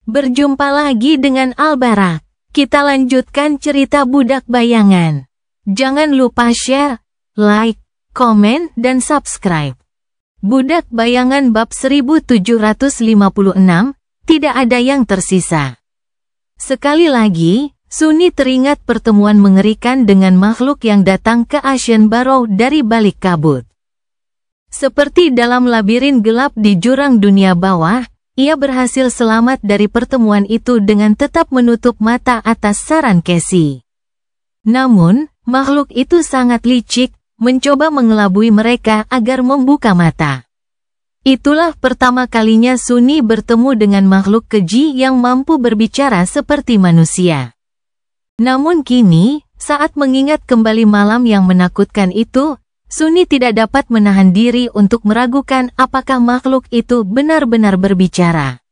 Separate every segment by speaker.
Speaker 1: Berjumpa lagi dengan Al-Barak. Kita lanjutkan cerita Budak Bayangan. Jangan lupa share, like, komen, dan subscribe. Budak Bayangan bab 1756, tidak ada yang tersisa. Sekali lagi, Sunni teringat pertemuan mengerikan dengan makhluk yang datang ke Ashen Barrow dari balik kabut. Seperti dalam labirin gelap di jurang dunia bawah, ia berhasil selamat dari pertemuan itu dengan tetap menutup mata atas saran Casey. Namun, makhluk itu sangat licik, mencoba mengelabui mereka agar membuka mata. Itulah pertama kalinya Sunni bertemu dengan makhluk keji yang mampu berbicara seperti manusia. Namun kini, saat mengingat kembali malam yang menakutkan itu, Sunni tidak dapat menahan diri untuk meragukan apakah makhluk itu benar-benar berbicara.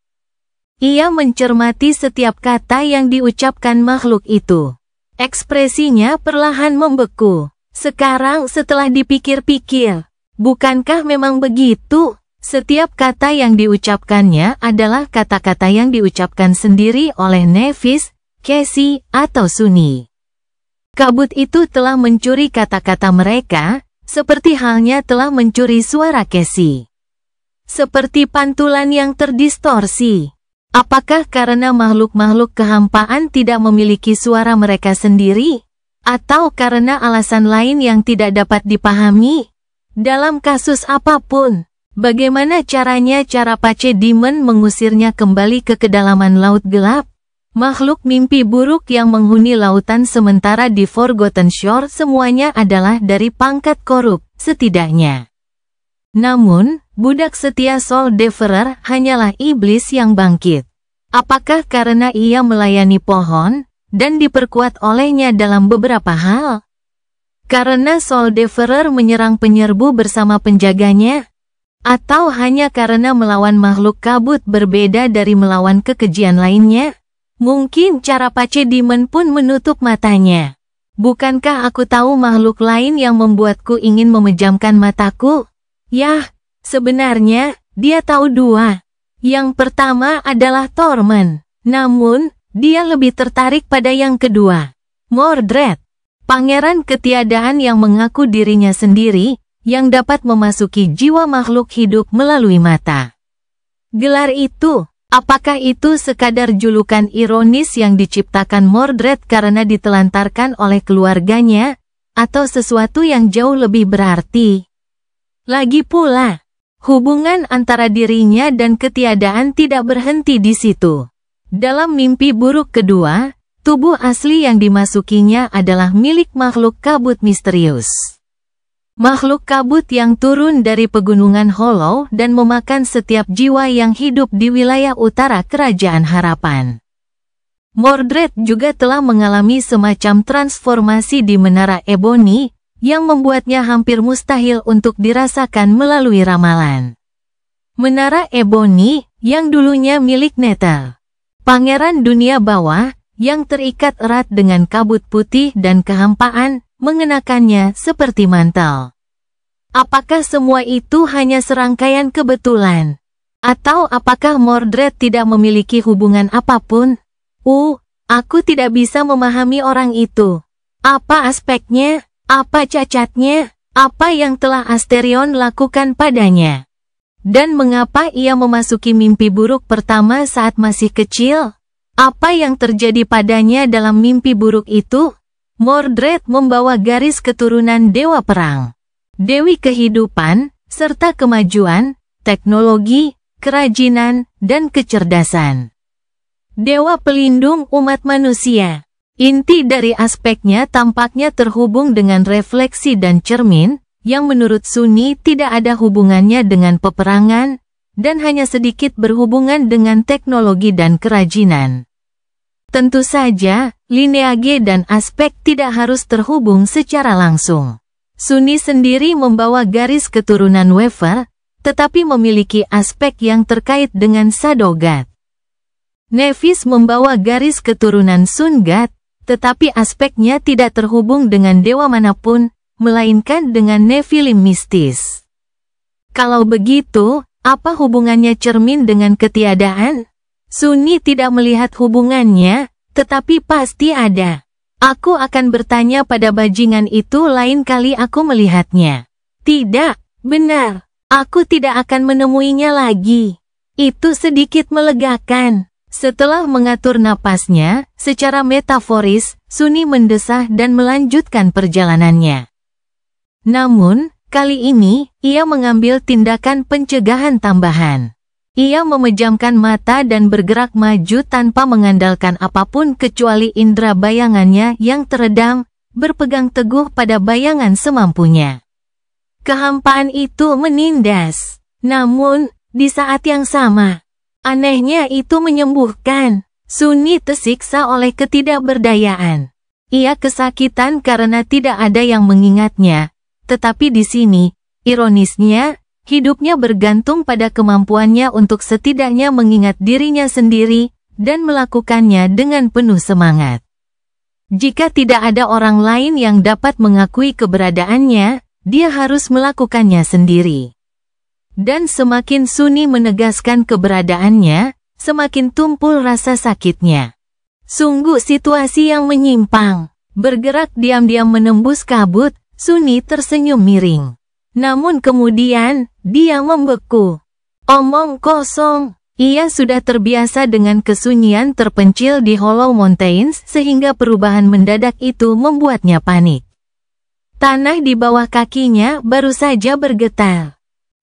Speaker 1: Ia mencermati setiap kata yang diucapkan makhluk itu. Ekspresinya perlahan membeku. Sekarang setelah dipikir-pikir, bukankah memang begitu? Setiap kata yang diucapkannya adalah kata-kata yang diucapkan sendiri oleh Nevis, Casey, atau Sunni. Kabut itu telah mencuri kata-kata mereka, seperti halnya telah mencuri suara Casey. Seperti pantulan yang terdistorsi. Apakah karena makhluk-makhluk kehampaan tidak memiliki suara mereka sendiri? Atau karena alasan lain yang tidak dapat dipahami? Dalam kasus apapun, bagaimana caranya Carapace Demon mengusirnya kembali ke kedalaman laut gelap? Makhluk mimpi buruk yang menghuni lautan sementara di Forgotten Shore semuanya adalah dari pangkat korup, setidaknya. Namun, budak setia Soul Devourer hanyalah iblis yang bangkit. Apakah karena ia melayani pohon, dan diperkuat olehnya dalam beberapa hal? Karena Soul Devourer menyerang penyerbu bersama penjaganya? Atau hanya karena melawan makhluk kabut berbeda dari melawan kekejian lainnya? Mungkin Carapace Demon pun menutup matanya. Bukankah aku tahu makhluk lain yang membuatku ingin memejamkan mataku? Yah, sebenarnya, dia tahu dua. Yang pertama adalah Torment. Namun, dia lebih tertarik pada yang kedua. Mordred, pangeran ketiadaan yang mengaku dirinya sendiri, yang dapat memasuki jiwa makhluk hidup melalui mata. Gelar itu, apakah itu sekadar julukan ironis yang diciptakan Mordred karena ditelantarkan oleh keluarganya, atau sesuatu yang jauh lebih berarti? Lagi pula, hubungan antara dirinya dan ketiadaan tidak berhenti di situ. Dalam mimpi buruk kedua, tubuh asli yang dimasukinya adalah milik makhluk kabut misterius. Makhluk kabut yang turun dari pegunungan Hollow dan memakan setiap jiwa yang hidup di wilayah utara Kerajaan Harapan. Mordred juga telah mengalami semacam transformasi di Menara Ebony, yang membuatnya hampir mustahil untuk dirasakan melalui ramalan. Menara Ebony, yang dulunya milik Nether, pangeran dunia bawah, yang terikat erat dengan kabut putih dan kehampaan, mengenakannya seperti mantel. Apakah semua itu hanya serangkaian kebetulan? Atau apakah Mordred tidak memiliki hubungan apapun? Aku tidak bisa memahami orang itu. Apa aspeknya? Apa cacatnya? Apa yang telah Asterion lakukan padanya? Dan mengapa ia memasuki mimpi buruk pertama saat masih kecil? Apa yang terjadi padanya dalam mimpi buruk itu? Mordred membawa garis keturunan Dewa Perang, Dewi Kehidupan, serta kemajuan, teknologi, kerajinan, dan kecerdasan. Dewa pelindung umat manusia. Inti dari aspeknya tampaknya terhubung dengan refleksi dan cermin, yang menurut Sunni tidak ada hubungannya dengan peperangan, dan hanya sedikit berhubungan dengan teknologi dan kerajinan. Tentu saja, lineage dan aspek tidak harus terhubung secara langsung. Sunni sendiri membawa garis keturunan Weaver, tetapi memiliki aspek yang terkait dengan Shadow God. Nevis membawa garis keturunan Sun God, tetapi aspeknya tidak terhubung dengan dewa manapun, melainkan dengan Nephilim mistis. Kalau begitu, apa hubungannya cermin dengan ketiadaan? Sunyi tidak melihat hubungannya, tetapi pasti ada. Aku akan bertanya pada bajingan itu lain kali aku melihatnya. Tidak, benar. Aku tidak akan menemuinya lagi. Itu sedikit melegakan. Setelah mengatur napasnya, secara metaforis, Sunyi mendesah dan melanjutkan perjalanannya. Namun, kali ini, ia mengambil tindakan pencegahan tambahan. Ia memejamkan mata dan bergerak maju tanpa mengandalkan apapun kecuali indera bayangannya yang teredam, berpegang teguh pada bayangan semampunya. Kehampaan itu menindas. Namun, di saat yang sama, anehnya itu menyembuhkan. Sunyi tersiksa oleh ketidakberdayaan. Ia kesakitan karena tidak ada yang mengingatnya. Tetapi di sini, ironisnya, hidupnya bergantung pada kemampuannya untuk setidaknya mengingat dirinya sendiri, dan melakukannya dengan penuh semangat. Jika tidak ada orang lain yang dapat mengakui keberadaannya, dia harus melakukannya sendiri. Dan semakin Sunyi menegaskan keberadaannya, semakin tumpul rasa sakitnya. Sungguh situasi yang menyimpang. Bergerak diam-diam menembus kabut, Sunyi tersenyum miring. Namun kemudian, dia membeku. Omong kosong. Ia sudah terbiasa dengan kesunyian terpencil di Hollow Mountains sehingga perubahan mendadak itu membuatnya panik. Tanah di bawah kakinya baru saja bergetar.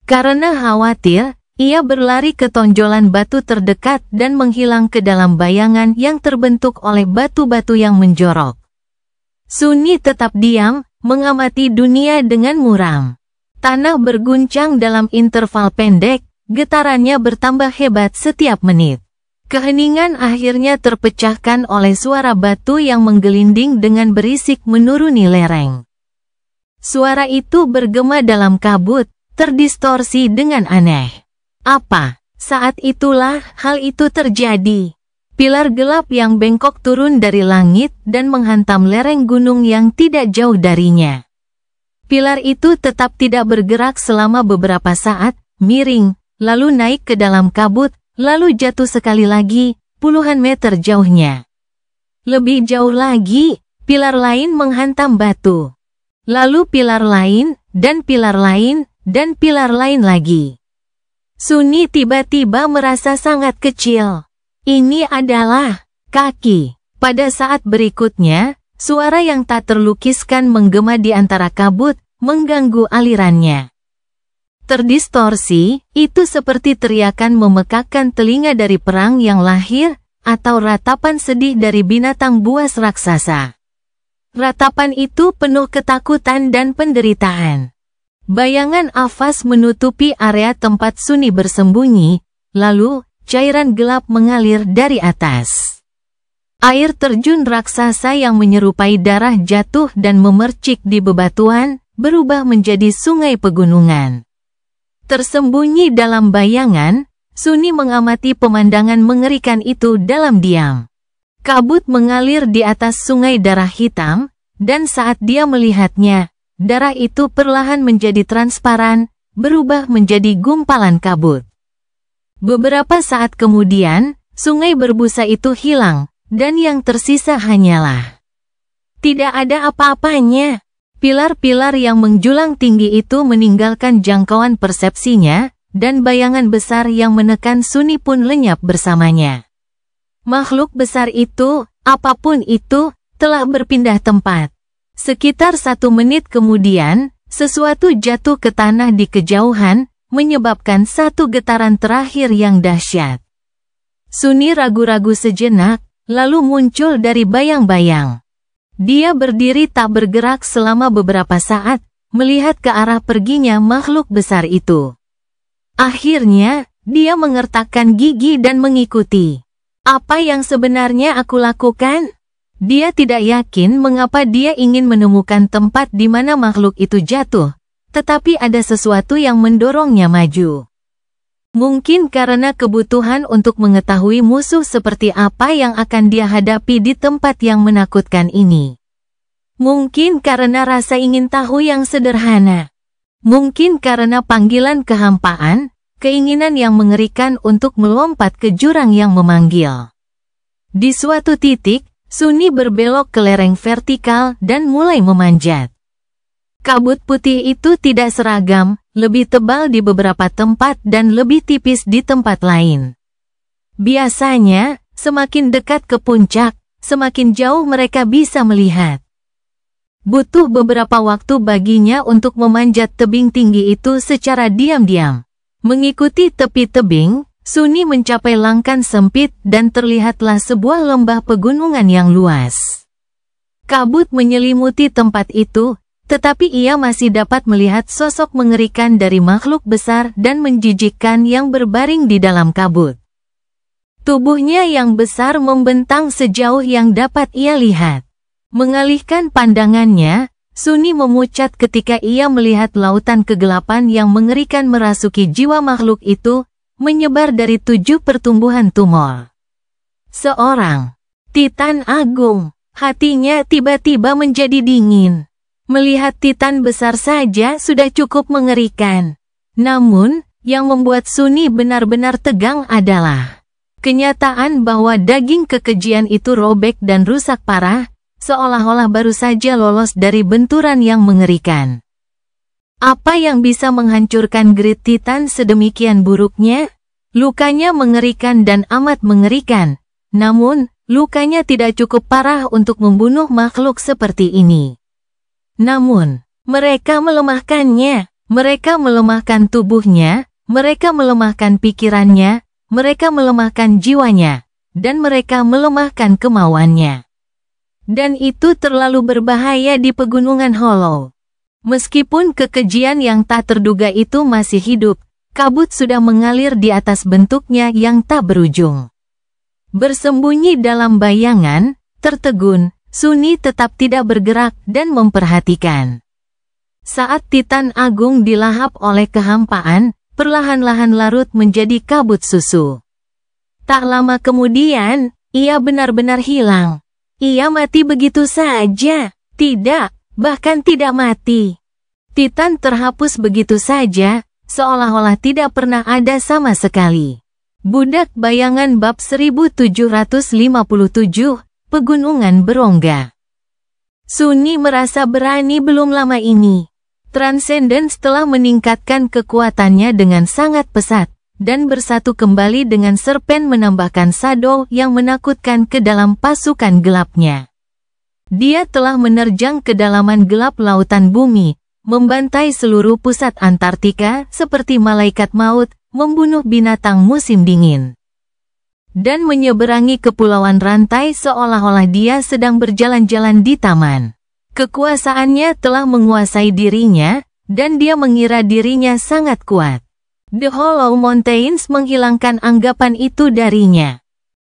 Speaker 1: Karena khawatir, ia berlari ke tonjolan batu terdekat dan menghilang ke dalam bayangan yang terbentuk oleh batu-batu yang menjorok. Sunyi tetap diam, mengamati dunia dengan muram. Tanah berguncang dalam interval pendek, getarannya bertambah hebat setiap menit. Keheningan akhirnya terpecahkan oleh suara batu yang menggelinding dengan berisik menuruni lereng. Suara itu bergema dalam kabut, terdistorsi dengan aneh. Apa? Saat itulah hal itu terjadi. Pilar gelap yang bengkok turun dari langit dan menghantam lereng gunung yang tidak jauh darinya. Pilar itu tetap tidak bergerak selama beberapa saat, miring, lalu naik ke dalam kabut, lalu jatuh sekali lagi, puluhan meter jauhnya. Lebih jauh lagi, pilar lain menghantam batu. Lalu pilar lain, dan pilar lain, dan pilar lain lagi. Sunyi tiba-tiba merasa sangat kecil. Ini adalah kaki. Pada saat berikutnya, suara yang tak terlukiskan menggema di antara kabut, mengganggu alirannya. Terdistorsi, itu seperti teriakan memekakkan telinga dari perang yang lahir, atau ratapan sedih dari binatang buas raksasa. Ratapan itu penuh ketakutan dan penderitaan. Bayangan afas menutupi area tempat Sunyi bersembunyi, lalu, cairan gelap mengalir dari atas. Air terjun raksasa yang menyerupai darah jatuh dan memercik di bebatuan, berubah menjadi sungai pegunungan. Tersembunyi dalam bayangan, Sunyi mengamati pemandangan mengerikan itu dalam diam. Kabut mengalir di atas sungai darah hitam, dan saat dia melihatnya, darah itu perlahan menjadi transparan, berubah menjadi gumpalan kabut. Beberapa saat kemudian, sungai berbusa itu hilang, dan yang tersisa hanyalah tidak ada apa-apanya. Pilar-pilar yang menjulang tinggi itu meninggalkan jangkauan persepsinya, dan bayangan besar yang menekan Sunyi pun lenyap bersamanya. Makhluk besar itu, apapun itu, telah berpindah tempat. Sekitar 1 menit kemudian, sesuatu jatuh ke tanah di kejauhan, menyebabkan satu getaran terakhir yang dahsyat. Sunyi ragu-ragu sejenak, lalu muncul dari bayang-bayang. Dia berdiri tak bergerak selama beberapa saat, melihat ke arah perginya makhluk besar itu. Akhirnya, dia mengertakkan gigi dan mengikuti. Apa yang sebenarnya aku lakukan? Dia tidak yakin mengapa dia ingin menemukan tempat di mana makhluk itu jatuh, tetapi ada sesuatu yang mendorongnya maju. Mungkin karena kebutuhan untuk mengetahui musuh seperti apa yang akan dia hadapi di tempat yang menakutkan ini. Mungkin karena rasa ingin tahu yang sederhana. Mungkin karena panggilan kehampaan, keinginan yang mengerikan untuk melompat ke jurang yang memanggil. Di suatu titik, Sunni berbelok ke lereng vertikal dan mulai memanjat. Kabut putih itu tidak seragam, lebih tebal di beberapa tempat dan lebih tipis di tempat lain. Biasanya, semakin dekat ke puncak, semakin jauh mereka bisa melihat. Butuh beberapa waktu baginya untuk memanjat tebing tinggi itu secara diam-diam. Mengikuti tepi tebing, Sunni mencapai langkan sempit dan terlihatlah sebuah lembah pegunungan yang luas. Kabut menyelimuti tempat itu, tetapi ia masih dapat melihat sosok mengerikan dari makhluk besar dan menjijikkan yang berbaring di dalam kabut. Tubuhnya yang besar membentang sejauh yang dapat ia lihat. Mengalihkan pandangannya, Sunni memucat ketika ia melihat lautan kegelapan yang mengerikan merasuki jiwa makhluk itu, menyebar dari 7 pertumbuhan tumor. Seorang Titan Agung, hatinya tiba-tiba menjadi dingin. Melihat Titan besar saja sudah cukup mengerikan. Namun, yang membuat Sunni benar-benar tegang adalah kenyataan bahwa daging kekejian itu robek dan rusak parah, seolah-olah baru saja lolos dari benturan yang mengerikan. Apa yang bisa menghancurkan Great Titan sedemikian buruknya? Lukanya mengerikan dan amat mengerikan. Namun, lukanya tidak cukup parah untuk membunuh makhluk seperti ini. Namun, mereka melemahkannya. Mereka melemahkan tubuhnya, mereka melemahkan pikirannya, mereka melemahkan jiwanya, dan mereka melemahkan kemauannya. Dan itu terlalu berbahaya di Pegunungan Hollow. Meskipun kekejian yang tak terduga itu masih hidup, kabut sudah mengalir di atas bentuknya yang tak berujung. Bersembunyi dalam bayangan, tertegun, Sunni tetap tidak bergerak dan memperhatikan. Saat Titan Agung dilahap oleh kehampaan, perlahan-lahan larut menjadi kabut susu. Tak lama kemudian, ia benar-benar hilang. Ia mati begitu saja. Tidak, bahkan tidak mati. Titan terhapus begitu saja, seolah-olah tidak pernah ada sama sekali. Budak Bayangan Bab 1757, Pegunungan Berongga. Sunni merasa berani belum lama ini. Transcendence telah meningkatkan kekuatannya dengan sangat pesat, dan bersatu kembali dengan Serpen menambahkan Shadow yang menakutkan ke dalam pasukan gelapnya. Dia telah menerjang kedalaman gelap lautan bumi, membantai seluruh pusat Antartika seperti malaikat maut, membunuh binatang musim dingin. Dan menyeberangi kepulauan rantai seolah-olah dia sedang berjalan-jalan di taman. Kekuasaannya telah menguasai dirinya, dan dia mengira dirinya sangat kuat. The Hollow Mountains menghilangkan anggapan itu darinya.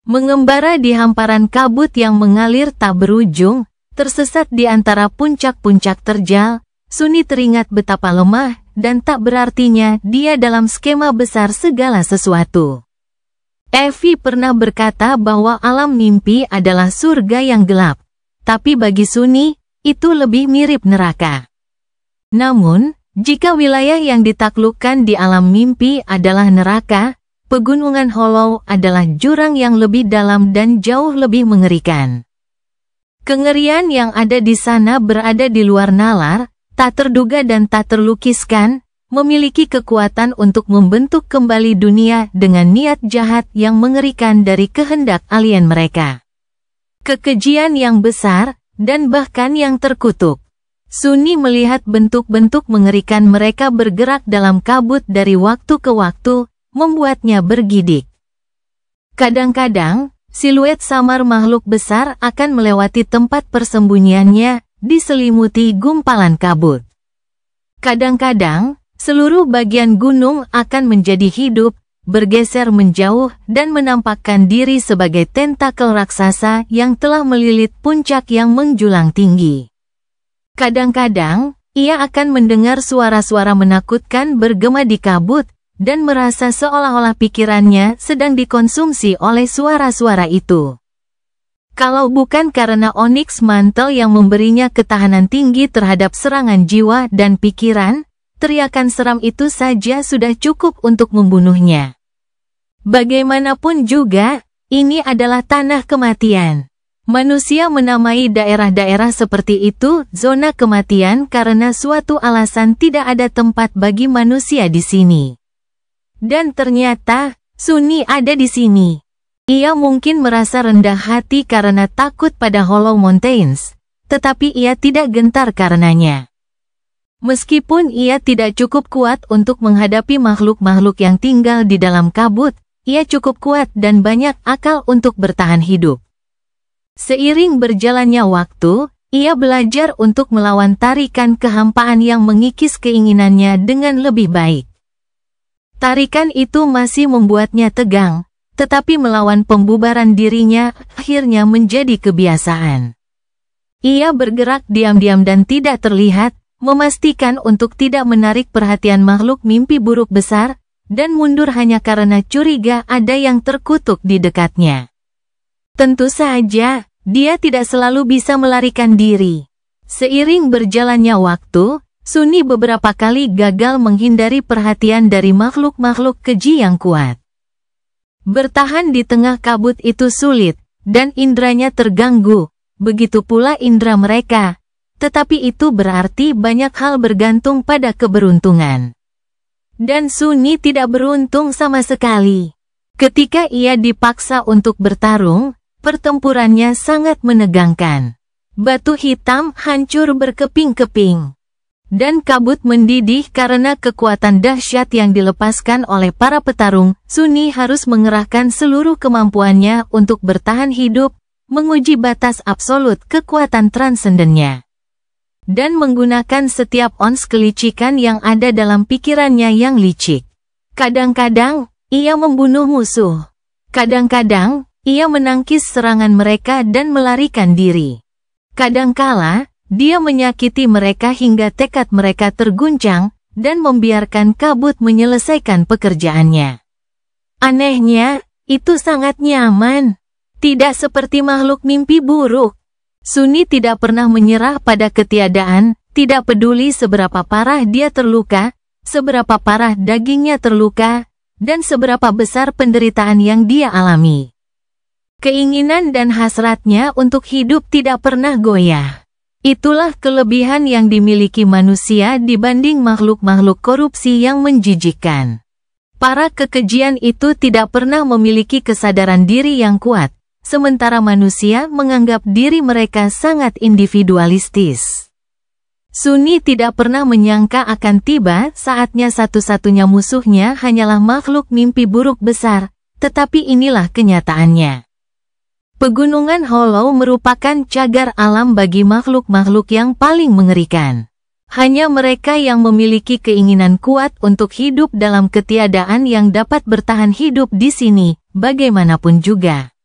Speaker 1: Mengembara di hamparan kabut yang mengalir tak berujung, tersesat di antara puncak-puncak terjal, Sunni teringat betapa lemah dan tak berartinya dia dalam skema besar segala sesuatu. Evie pernah berkata bahwa alam mimpi adalah surga yang gelap, tapi bagi Sunni, itu lebih mirip neraka. Namun, jika wilayah yang ditaklukkan di alam mimpi adalah neraka, Pegunungan Hollow adalah jurang yang lebih dalam dan jauh lebih mengerikan. Kengerian yang ada di sana berada di luar nalar, tak terduga dan tak terlukiskan, memiliki kekuatan untuk membentuk kembali dunia dengan niat jahat yang mengerikan dari kehendak alien mereka. Kekejian yang besar, dan bahkan yang terkutuk. Sunni melihat bentuk-bentuk mengerikan mereka bergerak dalam kabut dari waktu ke waktu, membuatnya bergidik. Kadang-kadang, siluet samar makhluk besar akan melewati tempat persembunyiannya, diselimuti gumpalan kabut. Kadang-kadang, seluruh bagian gunung akan menjadi hidup, bergeser menjauh dan menampakkan diri sebagai tentakel raksasa yang telah melilit puncak yang menjulang tinggi. Kadang-kadang, ia akan mendengar suara-suara menakutkan bergema di kabut, dan merasa seolah-olah pikirannya sedang dikonsumsi oleh suara-suara itu. Kalau bukan karena Onyx Mantle yang memberinya ketahanan tinggi terhadap serangan jiwa dan pikiran, teriakan seram itu saja sudah cukup untuk membunuhnya. Bagaimanapun juga, ini adalah tanah kematian. Manusia menamai daerah-daerah seperti itu zona kematian karena suatu alasan tidak ada tempat bagi manusia di sini. Dan ternyata, Sunni ada di sini. Ia mungkin merasa rendah hati karena takut pada Hollow Mountains, tetapi ia tidak gentar karenanya. Meskipun ia tidak cukup kuat untuk menghadapi makhluk-makhluk yang tinggal di dalam kabut, ia cukup kuat dan banyak akal untuk bertahan hidup. Seiring berjalannya waktu, ia belajar untuk melawan tarikan kehampaan yang mengikis keinginannya dengan lebih baik. Tarikan itu masih membuatnya tegang, tetapi melawan pembubaran dirinya akhirnya menjadi kebiasaan. Ia bergerak diam-diam dan tidak terlihat, memastikan untuk tidak menarik perhatian makhluk mimpi buruk besar, dan mundur hanya karena curiga ada yang terkutuk di dekatnya. Tentu saja, dia tidak selalu bisa melarikan diri. Seiring berjalannya waktu, Sunni beberapa kali gagal menghindari perhatian dari makhluk-makhluk keji yang kuat. Bertahan di tengah kabut itu sulit, dan indranya terganggu, begitu pula indera mereka. Tetapi itu berarti banyak hal bergantung pada keberuntungan. Dan Sunni tidak beruntung sama sekali. Ketika ia dipaksa untuk bertarung, pertempurannya sangat menegangkan. Batu hitam hancur berkeping-keping. Dan kabut mendidih karena kekuatan dahsyat yang dilepaskan oleh para petarung. Sunni harus mengerahkan seluruh kemampuannya untuk bertahan hidup, menguji batas absolut kekuatan transendennya. Dan menggunakan setiap ons kelicikan yang ada dalam pikirannya yang licik. Kadang-kadang, ia membunuh musuh. Kadang-kadang, ia menangkis serangan mereka dan melarikan diri. Kadangkala, dia menyakiti mereka hingga tekad mereka terguncang, dan membiarkan kabut menyelesaikan pekerjaannya. Anehnya, itu sangat nyaman. Tidak seperti makhluk mimpi buruk. Sunni tidak pernah menyerah pada ketiadaan, tidak peduli seberapa parah dia terluka, seberapa parah dagingnya terluka, dan seberapa besar penderitaan yang dia alami. Keinginan dan hasratnya untuk hidup tidak pernah goyah. Itulah kelebihan yang dimiliki manusia dibanding makhluk-makhluk korupsi yang menjijikkan. Para kekejian itu tidak pernah memiliki kesadaran diri yang kuat. Sementara manusia menganggap diri mereka sangat individualistis. Sunni tidak pernah menyangka akan tiba saatnya satu-satunya musuhnya hanyalah makhluk mimpi buruk besar, tetapi inilah kenyataannya. Pegunungan Hollow merupakan cagar alam bagi makhluk-makhluk yang paling mengerikan. Hanya mereka yang memiliki keinginan kuat untuk hidup dalam ketiadaan yang dapat bertahan hidup di sini, bagaimanapun juga.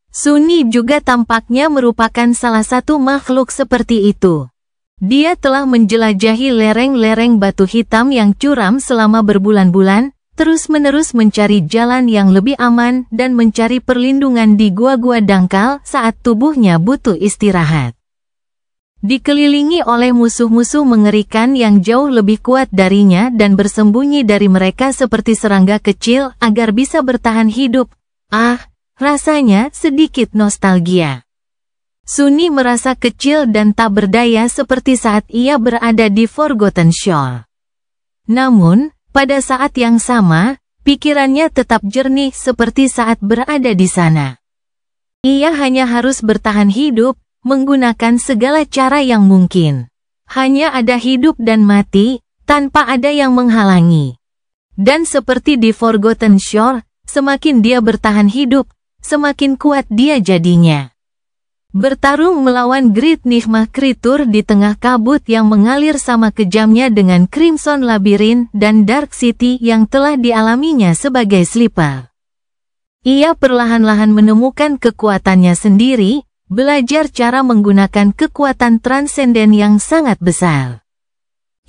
Speaker 1: Sunni juga tampaknya merupakan salah satu makhluk seperti itu. Dia telah menjelajahi lereng-lereng batu hitam yang curam selama berbulan-bulan, terus-menerus mencari jalan yang lebih aman dan mencari perlindungan di gua-gua dangkal saat tubuhnya butuh istirahat. Dikelilingi oleh musuh-musuh mengerikan yang jauh lebih kuat darinya dan bersembunyi dari mereka seperti serangga kecil agar bisa bertahan hidup. Rasanya sedikit nostalgia. Sunni merasa kecil dan tak berdaya seperti saat ia berada di Forgotten Shore. Namun, pada saat yang sama, pikirannya tetap jernih seperti saat berada di sana. Ia hanya harus bertahan hidup, menggunakan segala cara yang mungkin. Hanya ada hidup dan mati, tanpa ada yang menghalangi. Dan seperti di Forgotten Shore, semakin dia bertahan hidup, semakin kuat dia jadinya. Bertarung melawan Great Nigma Creature di tengah kabut yang mengalir sama kejamnya dengan Crimson Labyrinth dan Dark City yang telah dialaminya sebagai sleeper. Ia perlahan-lahan menemukan kekuatannya sendiri, belajar cara menggunakan kekuatan transenden yang sangat besar.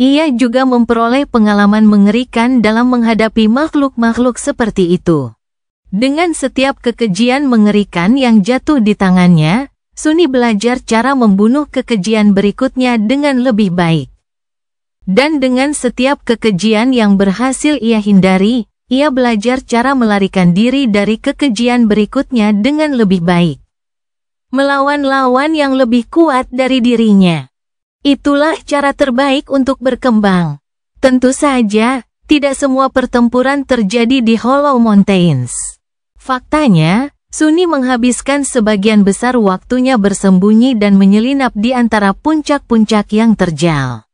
Speaker 1: Ia juga memperoleh pengalaman mengerikan dalam menghadapi makhluk-makhluk seperti itu. Dengan setiap kekejian mengerikan yang jatuh di tangannya, Sunni belajar cara membunuh kekejian berikutnya dengan lebih baik. Dan dengan setiap kekejian yang berhasil ia hindari, ia belajar cara melarikan diri dari kekejian berikutnya dengan lebih baik. Melawan lawan yang lebih kuat dari dirinya. Itulah cara terbaik untuk berkembang. Tentu saja, tidak semua pertempuran terjadi di Hollow Mountains. Faktanya, Sunny menghabiskan sebagian besar waktunya bersembunyi dan menyelinap di antara puncak-puncak yang terjal.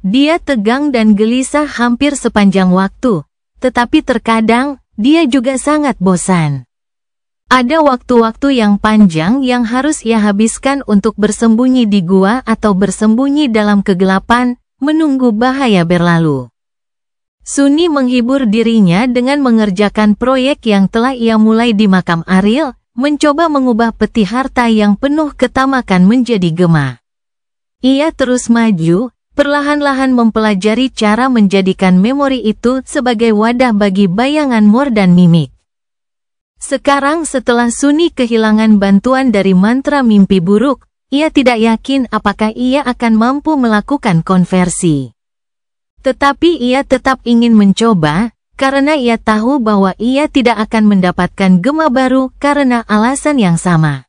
Speaker 1: Dia tegang dan gelisah hampir sepanjang waktu, tetapi terkadang, dia juga sangat bosan. Ada waktu-waktu yang panjang yang harus ia habiskan untuk bersembunyi di gua atau bersembunyi dalam kegelapan, menunggu bahaya berlalu. Sunny menghibur dirinya dengan mengerjakan proyek yang telah ia mulai di makam Ariel, mencoba mengubah peti harta yang penuh ketamakan menjadi gema. Ia terus maju, perlahan-lahan mempelajari cara menjadikan memori itu sebagai wadah bagi bayangan Mor dan mimik. Sekarang setelah Sunny kehilangan bantuan dari mantra mimpi buruk, ia tidak yakin apakah ia akan mampu melakukan konversi. Tetapi ia tetap ingin mencoba, karena ia tahu bahwa ia tidak akan mendapatkan gema baru karena alasan yang sama.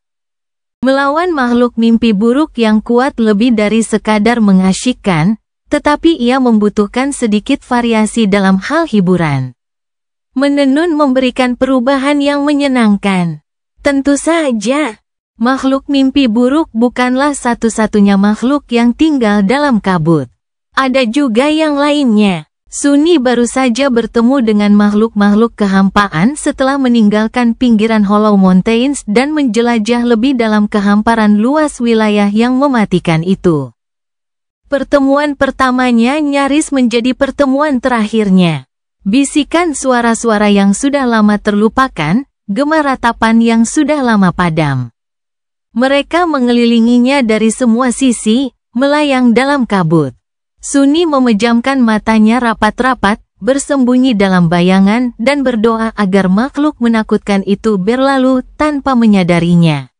Speaker 1: Melawan makhluk mimpi buruk yang kuat lebih dari sekadar mengasyikkan, tetapi ia membutuhkan sedikit variasi dalam hal hiburan. Menenun memberikan perubahan yang menyenangkan. Tentu saja, makhluk mimpi buruk bukanlah satu-satunya makhluk yang tinggal dalam kabut. Ada juga yang lainnya. Sunny baru saja bertemu dengan makhluk-makhluk kehampaan setelah meninggalkan pinggiran Hollow Mountains dan menjelajah lebih dalam kehamparan luas wilayah yang mematikan itu. Pertemuan pertamanya nyaris menjadi pertemuan terakhirnya. Bisikan suara-suara yang sudah lama terlupakan, gema ratapan yang sudah lama padam. Mereka mengelilinginya dari semua sisi, melayang dalam kabut. Sunny memejamkan matanya rapat-rapat, bersembunyi dalam bayangan dan berdoa agar makhluk menakutkan itu berlalu tanpa menyadarinya.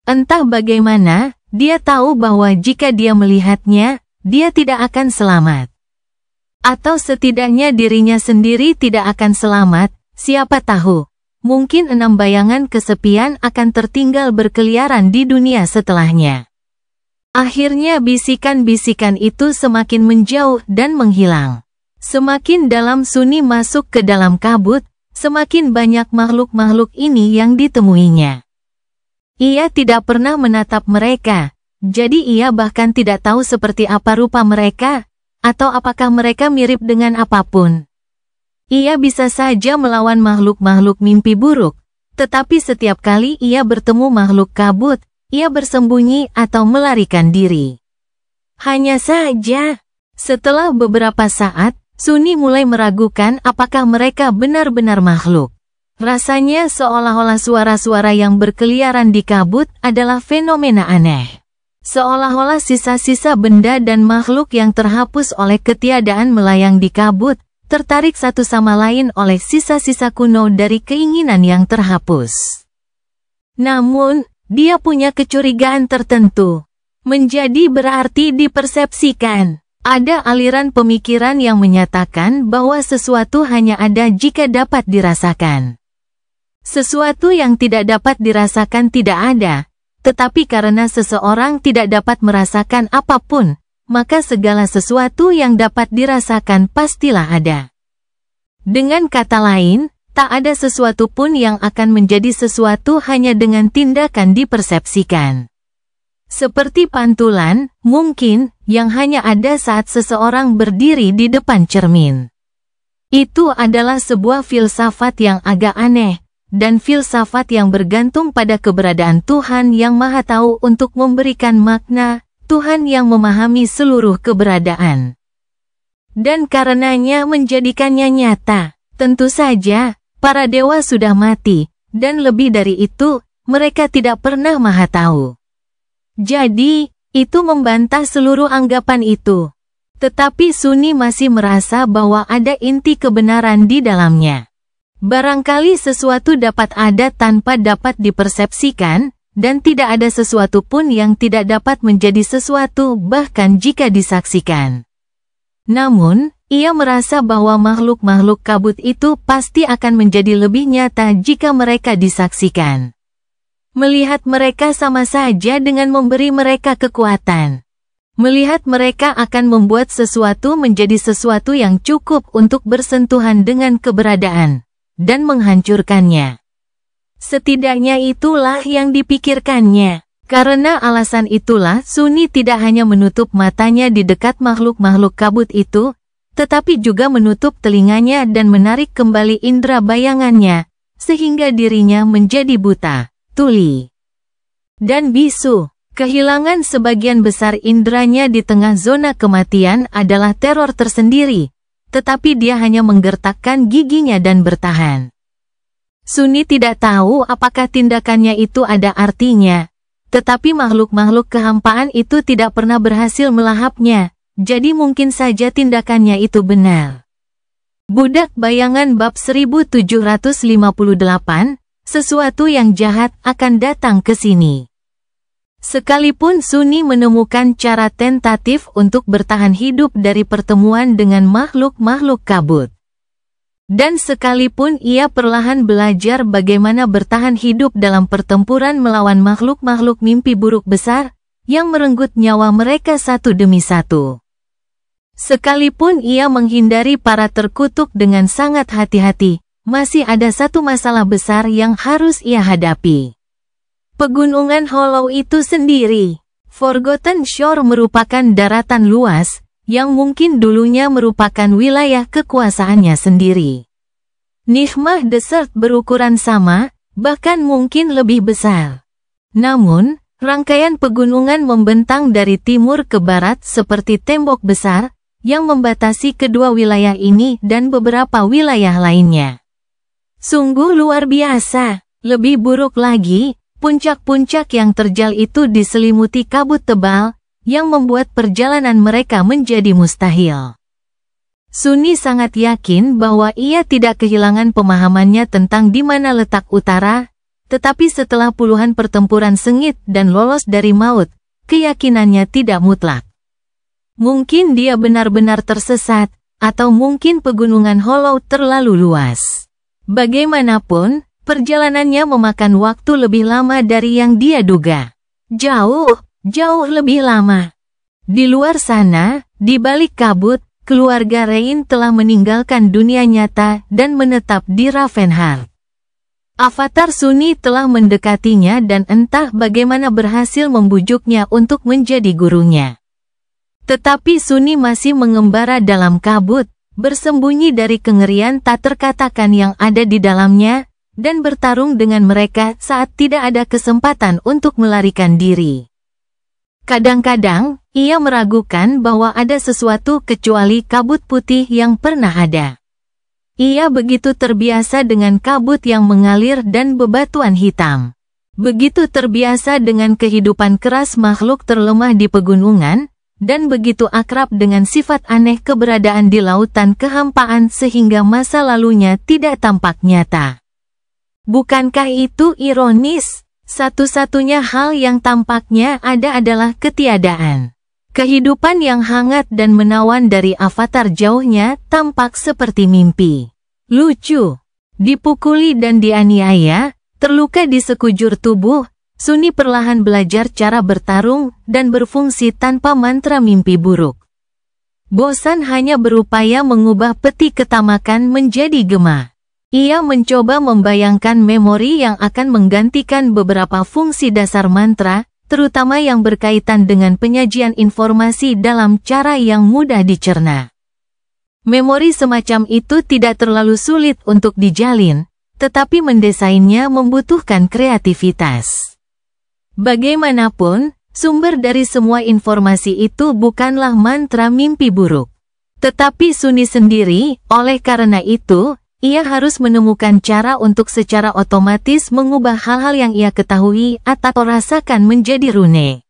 Speaker 1: Entah bagaimana, dia tahu bahwa jika dia melihatnya, dia tidak akan selamat. Atau setidaknya dirinya sendiri tidak akan selamat, siapa tahu. Mungkin 6 bayangan kesepian akan tertinggal berkeliaran di dunia setelahnya. Akhirnya bisikan-bisikan itu semakin menjauh dan menghilang. Semakin dalam Sunny masuk ke dalam kabut, semakin banyak makhluk-makhluk ini yang ditemuinya. Ia tidak pernah menatap mereka, jadi ia bahkan tidak tahu seperti apa rupa mereka, atau apakah mereka mirip dengan apapun. Ia bisa saja melawan makhluk-makhluk mimpi buruk, tetapi setiap kali ia bertemu makhluk kabut, ia bersembunyi atau melarikan diri. Hanya saja, setelah beberapa saat, Sunny mulai meragukan apakah mereka benar-benar makhluk. Rasanya seolah-olah suara-suara yang berkeliaran di kabut adalah fenomena aneh. Seolah-olah sisa-sisa benda dan makhluk yang terhapus oleh ketiadaan melayang di kabut, tertarik satu sama lain oleh sisa-sisa kuno dari keinginan yang terhapus. Namun, dia punya kecurigaan tertentu. Menjadi berarti dipersepsikan. Ada aliran pemikiran yang menyatakan bahwa sesuatu hanya ada jika dapat dirasakan. Sesuatu yang tidak dapat dirasakan tidak ada, tetapi karena seseorang tidak dapat merasakan apapun, maka segala sesuatu yang dapat dirasakan pastilah ada. Dengan kata lain, tak ada sesuatu pun yang akan menjadi sesuatu hanya dengan tindakan dipersepsikan. Seperti pantulan, mungkin, yang hanya ada saat seseorang berdiri di depan cermin. Itu adalah sebuah filsafat yang agak aneh, dan filsafat yang bergantung pada keberadaan Tuhan yang Maha Tahu untuk memberikan makna, Tuhan yang memahami seluruh keberadaan. Dan karenanya menjadikannya nyata. Tentu saja, para dewa sudah mati, dan lebih dari itu, mereka tidak pernah Maha Tahu. Jadi, itu membantah seluruh anggapan itu. Tetapi Sunny masih merasa bahwa ada inti kebenaran di dalamnya. Barangkali sesuatu dapat ada tanpa dapat dipersepsikan, dan tidak ada sesuatu pun yang tidak dapat menjadi sesuatu bahkan jika disaksikan. Namun, ia merasa bahwa makhluk-makhluk kabut itu pasti akan menjadi lebih nyata jika mereka disaksikan. Melihat mereka sama saja dengan memberi mereka kekuatan. Melihat mereka akan membuat sesuatu menjadi sesuatu yang cukup untuk bersentuhan dengan keberadaan dan menghancurkannya. Setidaknya itulah yang dipikirkannya. Karena alasan itulah Sunni tidak hanya menutup matanya di dekat makhluk-makhluk kabut itu, tetapi juga menutup telinganya dan menarik kembali indera bayangannya, sehingga dirinya menjadi buta, tuli, dan bisu. Kehilangan sebagian besar inderanya di tengah zona kematian adalah teror tersendiri, tetapi dia hanya menggertakkan giginya dan bertahan. Sunni tidak tahu apakah tindakannya itu ada artinya, tetapi makhluk-makhluk kehampaan itu tidak pernah berhasil melahapnya, jadi mungkin saja tindakannya itu benar. Budak Bayangan bab 1758, sesuatu yang jahat akan datang ke sini. Sekalipun Sunni menemukan cara tentatif untuk bertahan hidup dari pertemuan dengan makhluk-makhluk kabut. Dan sekalipun ia perlahan belajar bagaimana bertahan hidup dalam pertempuran melawan makhluk-makhluk mimpi buruk besar, yang merenggut nyawa mereka satu demi satu. Sekalipun ia menghindari para terkutuk dengan sangat hati-hati, masih ada satu masalah besar yang harus ia hadapi. Pegunungan Hollow itu sendiri. Forgotten Shore merupakan daratan luas, yang mungkin dulunya merupakan wilayah kekuasaannya sendiri. Nihmah Desert berukuran sama, bahkan mungkin lebih besar. Namun, rangkaian pegunungan membentang dari timur ke barat seperti tembok besar, yang membatasi kedua wilayah ini dan beberapa wilayah lainnya. Sungguh luar biasa. Lebih buruk lagi, puncak-puncak yang terjal itu diselimuti kabut tebal, yang membuat perjalanan mereka menjadi mustahil. Sunni sangat yakin bahwa ia tidak kehilangan pemahamannya tentang di mana letak utara, tetapi setelah puluhan pertempuran sengit dan lolos dari maut, keyakinannya tidak mutlak. Mungkin dia benar-benar tersesat, atau mungkin pegunungan Hollow terlalu luas. Bagaimanapun, perjalanannya memakan waktu lebih lama dari yang dia duga. Jauh lebih lama. Di luar sana, di balik kabut, keluarga Rain telah meninggalkan dunia nyata dan menetap di Ravenheart. Avatar Sunni telah mendekatinya dan entah bagaimana berhasil membujuknya untuk menjadi gurunya. Tetapi Sunni masih mengembara dalam kabut, bersembunyi dari kengerian tak terkatakan yang ada di dalamnya, dan bertarung dengan mereka saat tidak ada kesempatan untuk melarikan diri. Kadang-kadang, ia meragukan bahwa ada sesuatu kecuali kabut putih yang pernah ada. Ia begitu terbiasa dengan kabut yang mengalir dan bebatuan hitam. Begitu terbiasa dengan kehidupan keras makhluk terlemah di pegunungan, dan begitu akrab dengan sifat aneh keberadaan di lautan kehampaan sehingga masa lalunya tidak tampak nyata. Bukankah itu ironis? Satu-satunya hal yang tampaknya ada adalah ketiadaan. Kehidupan yang hangat dan menawan dari avatar jauhnya tampak seperti mimpi. Lucu. Dipukuli dan dianiaya, terluka di sekujur tubuh, Sunni perlahan belajar cara bertarung dan berfungsi tanpa mantra mimpi buruk. Bosan hanya berupaya mengubah peti ketamakan menjadi gema. Ia mencoba membayangkan memori yang akan menggantikan beberapa fungsi dasar mantra, terutama yang berkaitan dengan penyajian informasi dalam cara yang mudah dicerna. Memori semacam itu tidak terlalu sulit untuk dijalin, tetapi mendesainnya membutuhkan kreativitas. Bagaimanapun, sumber dari semua informasi itu bukanlah mantra mimpi buruk. Tetapi Sunni sendiri, oleh karena itu, ia harus menemukan cara untuk secara otomatis mengubah hal-hal yang ia ketahui atau rasakan menjadi rune.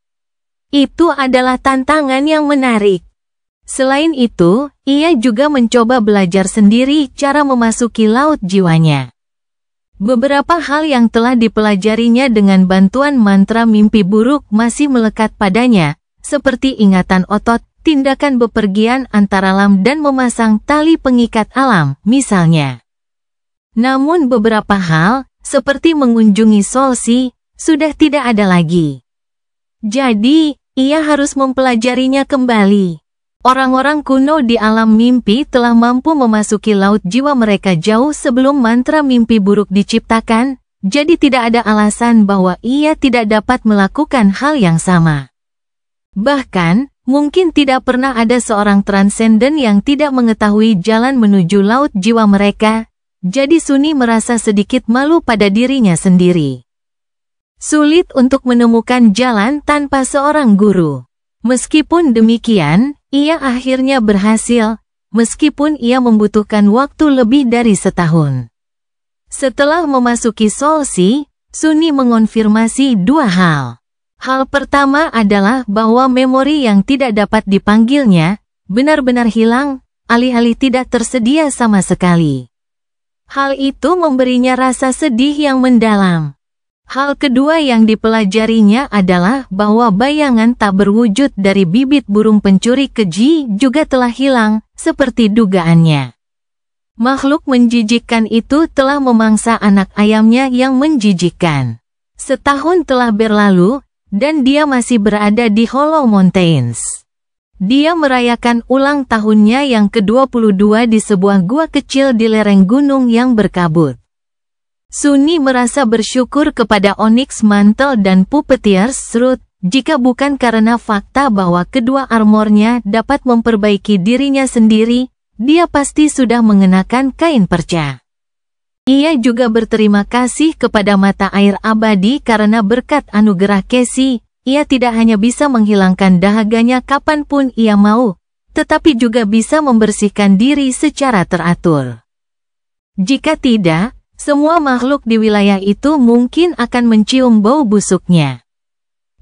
Speaker 1: Itu adalah tantangan yang menarik. Selain itu, ia juga mencoba belajar sendiri cara memasuki laut jiwanya. Beberapa hal yang telah dipelajarinya dengan bantuan mantra mimpi buruk masih melekat padanya, seperti ingatan otot, tindakan bepergian antara alam dan memasang tali pengikat alam, misalnya. Namun beberapa hal, seperti mengunjungi Solsi, sudah tidak ada lagi. Jadi, ia harus mempelajarinya kembali. Orang-orang kuno di alam mimpi telah mampu memasuki laut jiwa mereka jauh sebelum mantra mimpi buruk diciptakan, jadi tidak ada alasan bahwa ia tidak dapat melakukan hal yang sama. Bahkan, mungkin tidak pernah ada seorang transenden yang tidak mengetahui jalan menuju laut jiwa mereka, jadi Sunni merasa sedikit malu pada dirinya sendiri. Sulit untuk menemukan jalan tanpa seorang guru. Meskipun demikian, ia akhirnya berhasil, meskipun ia membutuhkan waktu lebih dari setahun. Setelah memasuki Solsi, Sunni mengonfirmasi dua hal. Hal pertama adalah bahwa memori yang tidak dapat dipanggilnya, benar-benar hilang, alih-alih tidak tersedia sama sekali. Hal itu memberinya rasa sedih yang mendalam. Hal kedua yang dipelajarinya adalah bahwa bayangan tak berwujud dari bibit burung pencuri keji juga telah hilang, seperti dugaannya. Makhluk menjijikkan itu telah memangsa anak ayamnya yang menjijikkan. Setahun telah berlalu, dan dia masih berada di Hollow Mountains. Dia merayakan ulang tahunnya yang ke-22 di sebuah gua kecil di lereng gunung yang berkabut. Sunni merasa bersyukur kepada Onyx Mantle dan Puppeteer's Root, jika bukan karena fakta bahwa kedua armornya dapat memperbaiki dirinya sendiri, dia pasti sudah mengenakan kain perca. Ia juga berterima kasih kepada mata air abadi karena berkat anugerah Cassie, ia tidak hanya bisa menghilangkan dahaganya kapanpun ia mau, tetapi juga bisa membersihkan diri secara teratur. Jika tidak, semua makhluk di wilayah itu mungkin akan mencium bau busuknya.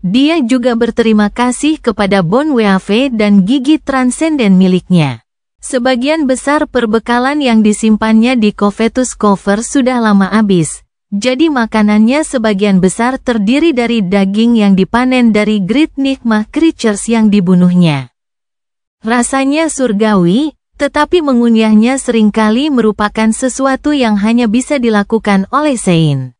Speaker 1: Dia juga berterima kasih kepada Bone Weave dan gigi transenden miliknya. Sebagian besar perbekalan yang disimpannya di Covetus Cove sudah lama habis, jadi makanannya sebagian besar terdiri dari daging yang dipanen dari Great Nigma Creatures yang dibunuhnya. Rasanya surgawi, tetapi mengunyahnya seringkali merupakan sesuatu yang hanya bisa dilakukan oleh Sein.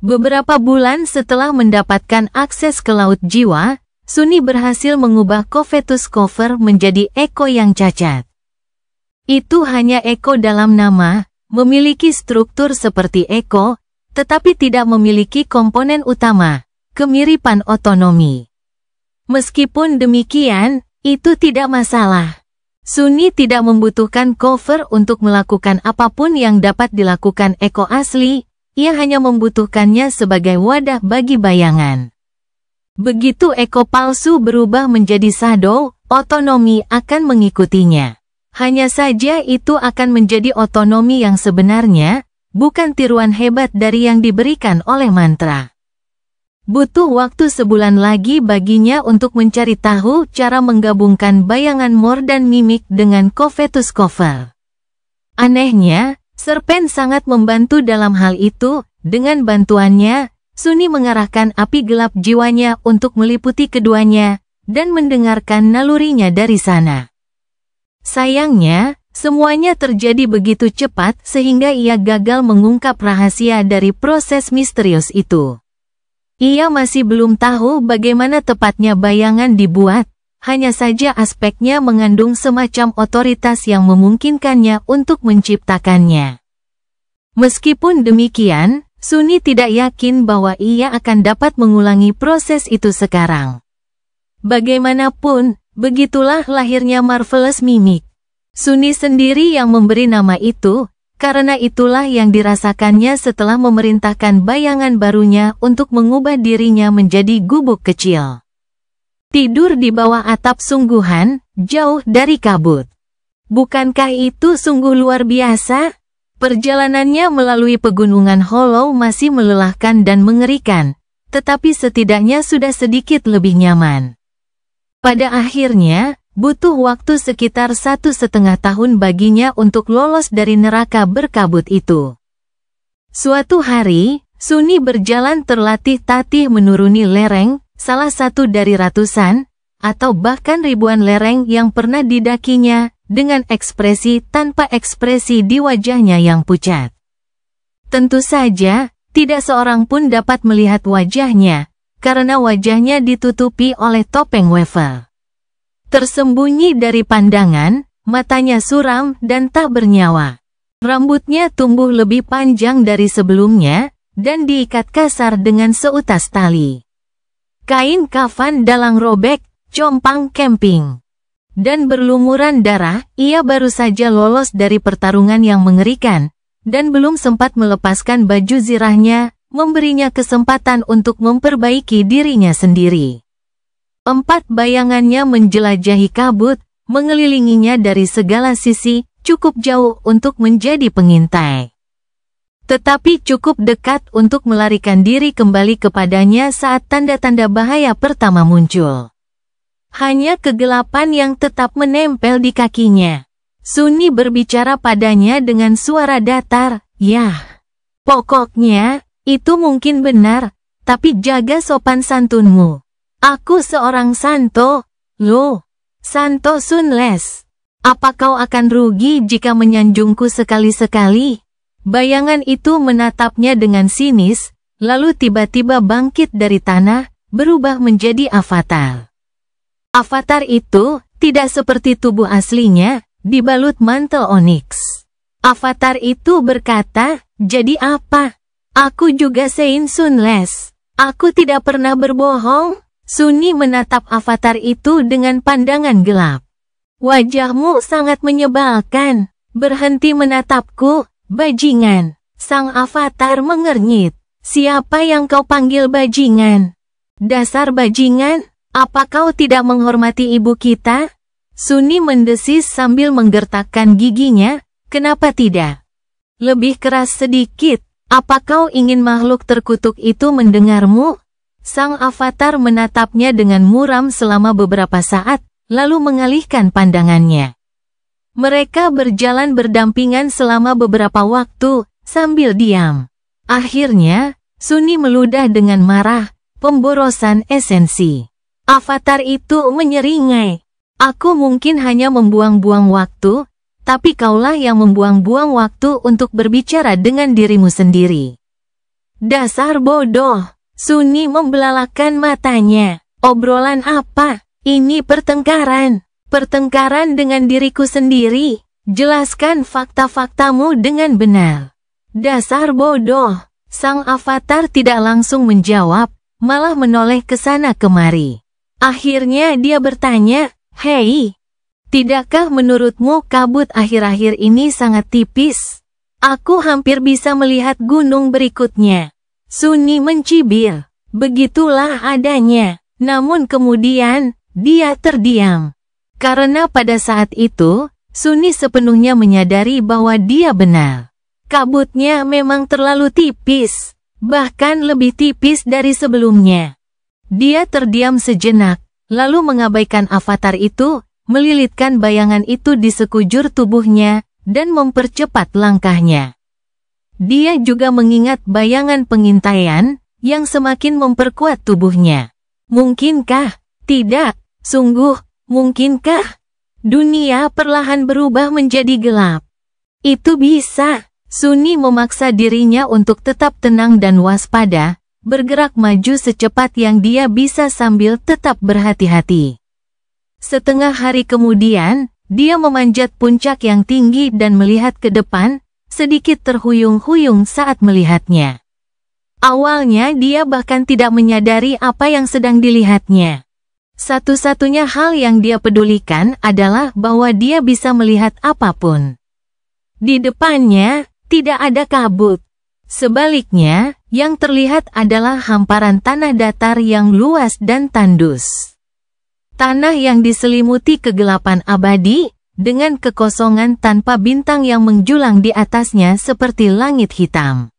Speaker 1: Beberapa bulan setelah mendapatkan akses ke Laut Jiwa, Sunni berhasil mengubah Covetus Cove menjadi Echo yang cacat. Itu hanya Echo dalam nama, memiliki struktur seperti Echo, tetapi tidak memiliki komponen utama, kemiripan otonomi. Meskipun demikian, itu tidak masalah. Sunni tidak membutuhkan cover untuk melakukan apapun yang dapat dilakukan Echo asli, ia hanya membutuhkannya sebagai wadah bagi bayangan. Begitu Echo palsu berubah menjadi shadow, otonomi akan mengikutinya. Hanya saja itu akan menjadi otonomi yang sebenarnya, bukan tiruan hebat dari yang diberikan oleh mantra. Butuh waktu sebulan lagi baginya untuk mencari tahu cara menggabungkan bayangan Mor dan mimik dengan Covetus Cove. Anehnya, Serpen sangat membantu dalam hal itu. Dengan bantuannya, Sunni mengarahkan api gelap jiwanya untuk meliputi keduanya, dan mendengarkan nalurinya dari sana. Sayangnya, semuanya terjadi begitu cepat sehingga ia gagal mengungkap rahasia dari proses misterius itu. Ia masih belum tahu bagaimana tepatnya bayangan dibuat, hanya saja aspeknya mengandung semacam otoritas yang memungkinkannya untuk menciptakannya. Meskipun demikian, Sunni tidak yakin bahwa ia akan dapat mengulangi proses itu sekarang. Bagaimanapun, begitulah lahirnya Marvelous Mimic. Sunni sendiri yang memberi nama itu, karena itulah yang dirasakannya setelah memerintahkan bayangan barunya untuk mengubah dirinya menjadi gubuk kecil. Tidur di bawah atap sungguhan, jauh dari kabut. Bukankah itu sungguh luar biasa? Perjalanannya melalui pegunungan Hollow masih melelahkan dan mengerikan, tetapi setidaknya sudah sedikit lebih nyaman. Pada akhirnya, butuh waktu sekitar 1,5 tahun baginya untuk lolos dari neraka berkabut itu. Suatu hari, Sunni berjalan terlatih-tatih menuruni lereng, salah satu dari ratusan, atau bahkan ribuan lereng yang pernah didakinya, dengan ekspresi tanpa ekspresi di wajahnya yang pucat. Tentu saja, tidak seorang pun dapat melihat wajahnya, karena wajahnya ditutupi oleh topeng wafel. Tersembunyi dari pandangan, matanya suram dan tak bernyawa. Rambutnya tumbuh lebih panjang dari sebelumnya, dan diikat kasar dengan seutas tali. Kain kafan dalang robek, compang camping. Dan berlumuran darah, ia baru saja lolos dari pertarungan yang mengerikan, dan belum sempat melepaskan baju zirahnya, memberinya kesempatan untuk memperbaiki dirinya sendiri. 4 bayangannya menjelajahi kabut, mengelilinginya dari segala sisi, cukup jauh untuk menjadi pengintai. Tetapi cukup dekat untuk melarikan diri kembali kepadanya saat tanda-tanda bahaya pertama muncul. Hanya kegelapan yang tetap menempel di kakinya. Sunni berbicara padanya dengan suara datar, "Yah, pokoknya, itu mungkin benar, tapi jaga sopan santunmu. Aku seorang santo, lo, Santo Sunles. Apa kau akan rugi jika menyanjungku sekali-sekali?" Bayangan itu menatapnya dengan sinis, lalu tiba-tiba bangkit dari tanah, berubah menjadi avatar. Avatar itu tidak seperti tubuh aslinya, dibalut mantel oniks. Avatar itu berkata, "Jadi apa? Aku juga Sein Sunles. Aku tidak pernah berbohong." Sunni menatap avatar itu dengan pandangan gelap. "Wajahmu sangat menyebalkan. Berhenti menatapku, bajingan." Sang avatar mengernyit. "Siapa yang kau panggil bajingan? Dasar bajingan, apa kau tidak menghormati ibu kita?" Sunni mendesis sambil menggertakkan giginya, "Kenapa tidak? Lebih keras sedikit, apa kau ingin makhluk terkutuk itu mendengarmu?" Sang avatar menatapnya dengan muram selama beberapa saat, lalu mengalihkan pandangannya. Mereka berjalan berdampingan selama beberapa waktu, sambil diam. Akhirnya, Sunni meludah dengan marah, "Pemborosan esensi." Avatar itu menyeringai, "Aku mungkin hanya membuang-buang waktu, tapi kaulah yang membuang-buang waktu untuk berbicara dengan dirimu sendiri." "Dasar bodoh!" Sunni membelalakan matanya. "Obrolan apa? Ini pertengkaran. Pertengkaran dengan diriku sendiri. Jelaskan fakta-faktamu dengan benar." "Dasar bodoh." Sang avatar tidak langsung menjawab, malah menoleh ke sana kemari. Akhirnya dia bertanya, "Hei, tidakkah menurutmu kabut akhir-akhir ini sangat tipis? Aku hampir bisa melihat gunung berikutnya." Sunni mencibir, "Begitulah adanya." Namun kemudian, dia terdiam. Karena pada saat itu, Sunni sepenuhnya menyadari bahwa dia benar. Kabutnya memang terlalu tipis, bahkan lebih tipis dari sebelumnya. Dia terdiam sejenak, lalu mengabaikan avatar itu, melilitkan bayangan itu di sekujur tubuhnya, dan mempercepat langkahnya. Dia juga mengingat bayangan pengintaian, yang semakin memperkuat tubuhnya. Mungkinkah? Tidak, sungguh, mungkinkah? Dunia perlahan berubah menjadi gelap. Itu bisa. Sunni memaksa dirinya untuk tetap tenang dan waspada, bergerak maju secepat yang dia bisa sambil tetap berhati-hati. Setengah hari kemudian, dia memanjat puncak yang tinggi dan melihat ke depan, sedikit terhuyung-huyung saat melihatnya. Awalnya dia bahkan tidak menyadari apa yang sedang dilihatnya. Satu-satunya hal yang dia pedulikan adalah bahwa dia bisa melihat apapun. Di depannya, tidak ada kabut. Sebaliknya, yang terlihat adalah hamparan tanah datar yang luas dan tandus. Tanah yang diselimuti kegelapan abadi, dengan kekosongan tanpa bintang yang menjulang di atasnya seperti langit hitam.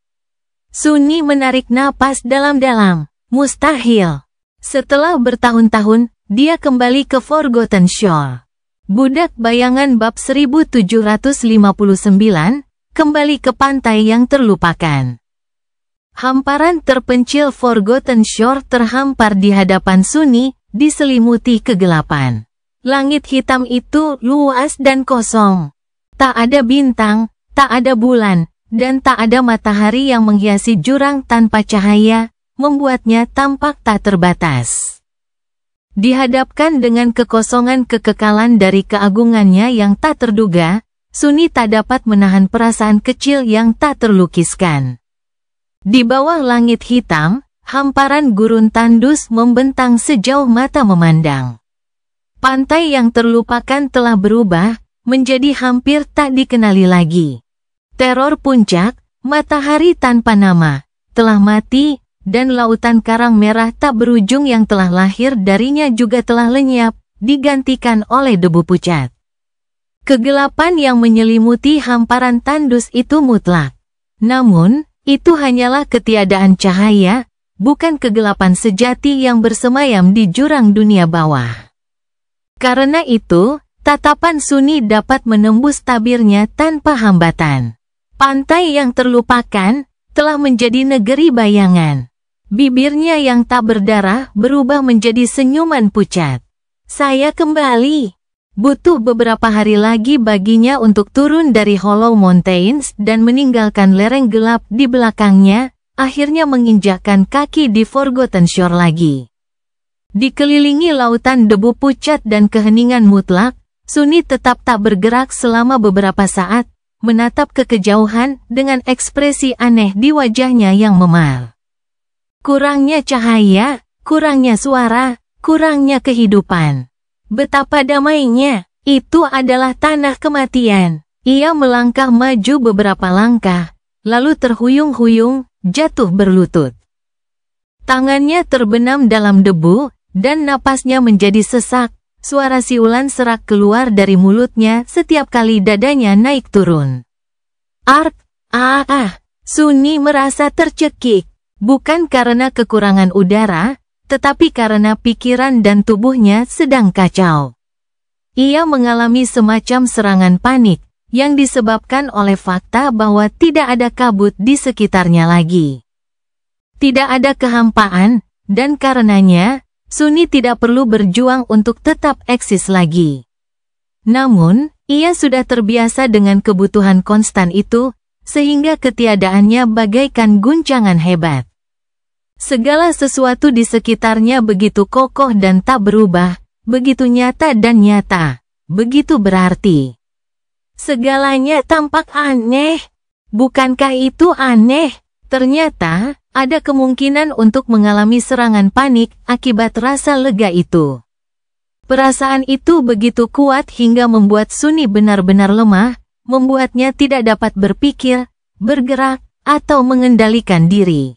Speaker 1: Sunni menarik napas dalam-dalam. Mustahil. Setelah bertahun-tahun, dia kembali ke Forgotten Shore. Budak Bayangan bab 1759, kembali ke pantai yang terlupakan. Hamparan terpencil Forgotten Shore terhampar di hadapan Sunni, diselimuti kegelapan. Langit hitam itu luas dan kosong. Tak ada bintang, tak ada bulan, dan tak ada matahari yang menghiasi jurang tanpa cahaya, membuatnya tampak tak terbatas. Dihadapkan dengan kekosongan kekekalan dari keagungannya yang tak terduga, Sunni tak dapat menahan perasaan kecil yang tak terlukiskan. Di bawah langit hitam, hamparan gurun tandus membentang sejauh mata memandang. Pantai yang terlupakan telah berubah, menjadi hampir tak dikenali lagi. Teror puncak, matahari tanpa nama, telah mati, dan lautan karang merah tak berujung yang telah lahir darinya juga telah lenyap, digantikan oleh debu pucat. Kegelapan yang menyelimuti hamparan tandus itu mutlak. Namun, itu hanyalah ketiadaan cahaya, bukan kegelapan sejati yang bersemayam di jurang dunia bawah. Karena itu, tatapan Sunni dapat menembus tabirnya tanpa hambatan. Pantai yang terlupakan, telah menjadi negeri bayangan. Bibirnya yang tak berdarah berubah menjadi senyuman pucat. Saya kembali. Butuh beberapa hari lagi baginya untuk turun dari Hollow Mountains dan meninggalkan lereng gelap di belakangnya, akhirnya menginjakkan kaki di Forgotten Shore lagi. Dikelilingi lautan debu pucat dan keheningan mutlak, Sunni tetap tak bergerak selama beberapa saat, menatap ke kejauhan dengan ekspresi aneh di wajahnya yang memar. Kurangnya cahaya, kurangnya suara, kurangnya kehidupan. Betapa damainya, itu adalah tanah kematian. Ia melangkah maju beberapa langkah, lalu terhuyung-huyung, jatuh berlutut. Tangannya terbenam dalam debu, dan napasnya menjadi sesak. Suara siulan serak keluar dari mulutnya setiap kali dadanya naik turun. Sunni merasa tercekik, bukan karena kekurangan udara, tetapi karena pikiran dan tubuhnya sedang kacau. Ia mengalami semacam serangan panik, yang disebabkan oleh fakta bahwa tidak ada kabut di sekitarnya lagi. Tidak ada kehampaan, dan karenanya, Sunni tidak perlu berjuang untuk tetap eksis lagi. Namun, ia sudah terbiasa dengan kebutuhan konstan itu, sehingga ketiadaannya bagaikan guncangan hebat. Segala sesuatu di sekitarnya begitu kokoh dan tak berubah, begitu nyata dan nyata, begitu berarti. Segalanya tampak aneh. Bukankah itu aneh? Ternyata, ada kemungkinan untuk mengalami serangan panik akibat rasa lega itu. Perasaan itu begitu kuat hingga membuat Sunni benar-benar lemah, membuatnya tidak dapat berpikir, bergerak, atau mengendalikan diri.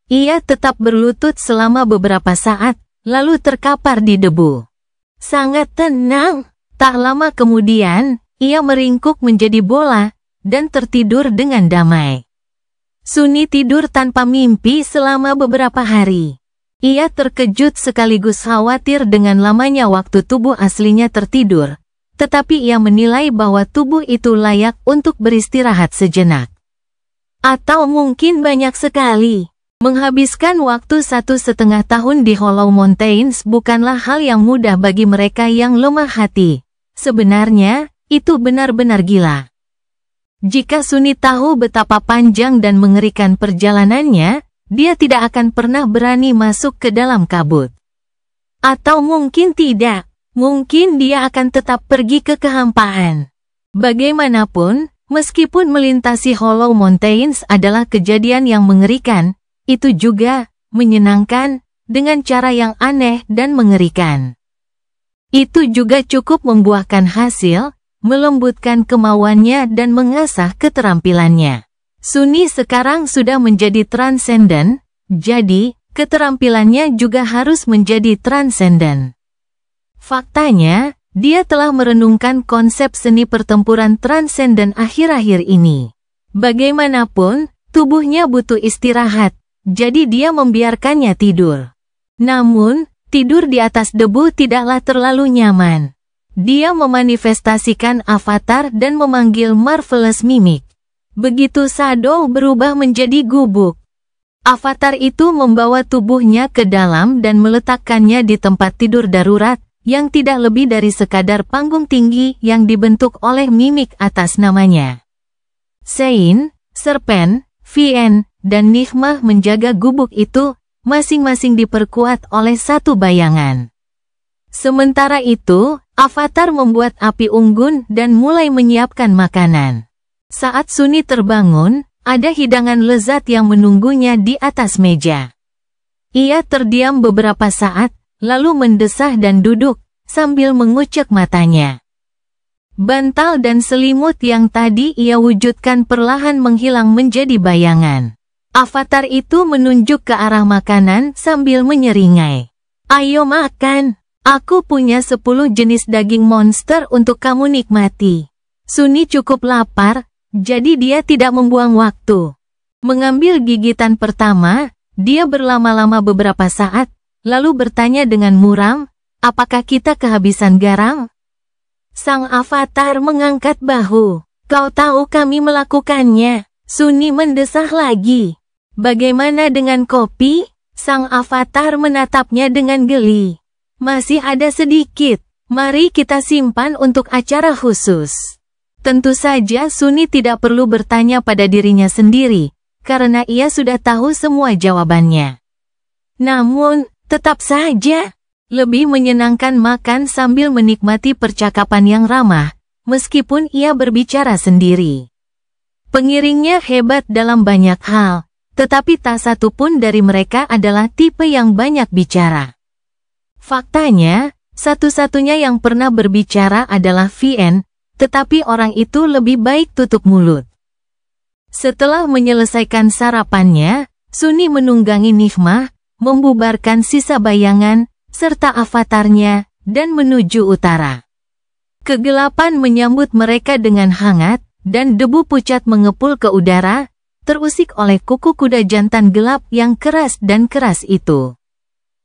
Speaker 1: Ia tetap berlutut selama beberapa saat, lalu terkapar di debu. Sangat tenang. Tak lama kemudian, ia meringkuk menjadi bola, dan tertidur dengan damai. Sunni tidur tanpa mimpi selama beberapa hari. Ia terkejut sekaligus khawatir dengan lamanya waktu tubuh aslinya tertidur, tetapi ia menilai bahwa tubuh itu layak untuk beristirahat sejenak. Atau mungkin banyak sekali. Menghabiskan waktu 1,5 tahun di Hollow Mountains bukanlah hal yang mudah bagi mereka yang lemah hati. Sebenarnya, itu benar-benar gila. Jika Sunni tahu betapa panjang dan mengerikan perjalanannya, dia tidak akan pernah berani masuk ke dalam kabut. Atau mungkin tidak, mungkin dia akan tetap pergi ke kehampaan. Bagaimanapun, meskipun melintasi Hollow Mountains adalah kejadian yang mengerikan, itu juga menyenangkan dengan cara yang aneh dan mengerikan. Itu juga cukup membuahkan hasil, melembutkan kemauannya dan mengasah keterampilannya. Sunni sekarang sudah menjadi transenden, jadi keterampilannya juga harus menjadi transenden. Faktanya, dia telah merenungkan konsep seni pertempuran transenden akhir-akhir ini. Bagaimanapun, tubuhnya butuh istirahat, jadi dia membiarkannya tidur. Namun, tidur di atas debu tidaklah terlalu nyaman. Dia memanifestasikan avatar dan memanggil Marvelous Mimic. Begitu Shadow berubah menjadi gubuk. Avatar itu membawa tubuhnya ke dalam dan meletakkannya di tempat tidur darurat, yang tidak lebih dari sekadar panggung tinggi yang dibentuk oleh mimik atas namanya. Sein, Serpen, Vien, dan Nigma menjaga gubuk itu, masing-masing diperkuat oleh satu bayangan. Sementara itu, Avatar membuat api unggun dan mulai menyiapkan makanan. Saat Sunny terbangun, ada hidangan lezat yang menunggunya di atas meja. Ia terdiam beberapa saat, lalu mendesah dan duduk, sambil mengucek matanya. Bantal dan selimut yang tadi ia wujudkan perlahan menghilang menjadi bayangan. Avatar itu menunjuk ke arah makanan sambil menyeringai. "Ayo makan, aku punya 10 jenis daging monster untuk kamu nikmati." Sunny cukup lapar, jadi dia tidak membuang waktu. Mengambil gigitan pertama, dia berlama-lama beberapa saat, lalu bertanya dengan muram, "Apakah kita kehabisan garam?" Sang Avatar mengangkat bahu. "Kau tahu kami melakukannya." Sunny mendesah lagi. "Bagaimana dengan kopi?" Sang Avatar menatapnya dengan geli. "Masih ada sedikit. Mari kita simpan untuk acara khusus." Tentu saja Sunny tidak perlu bertanya pada dirinya sendiri, karena ia sudah tahu semua jawabannya. Namun, tetap saja, lebih menyenangkan makan sambil menikmati percakapan yang ramah, meskipun ia berbicara sendiri. Pengiringnya hebat dalam banyak hal, tetapi tak satu pun dari mereka adalah tipe yang banyak bicara. Faktanya, satu-satunya yang pernah berbicara adalah Vien, tetapi orang itu lebih baik tutup mulut. Setelah menyelesaikan sarapannya, Sunny menunggangi Nigma, membubarkan sisa bayangan, serta avatarnya, dan menuju utara. Kegelapan menyambut mereka dengan hangat, dan debu pucat mengepul ke udara, terusik oleh kuku kuda jantan gelap yang keras dan keras itu.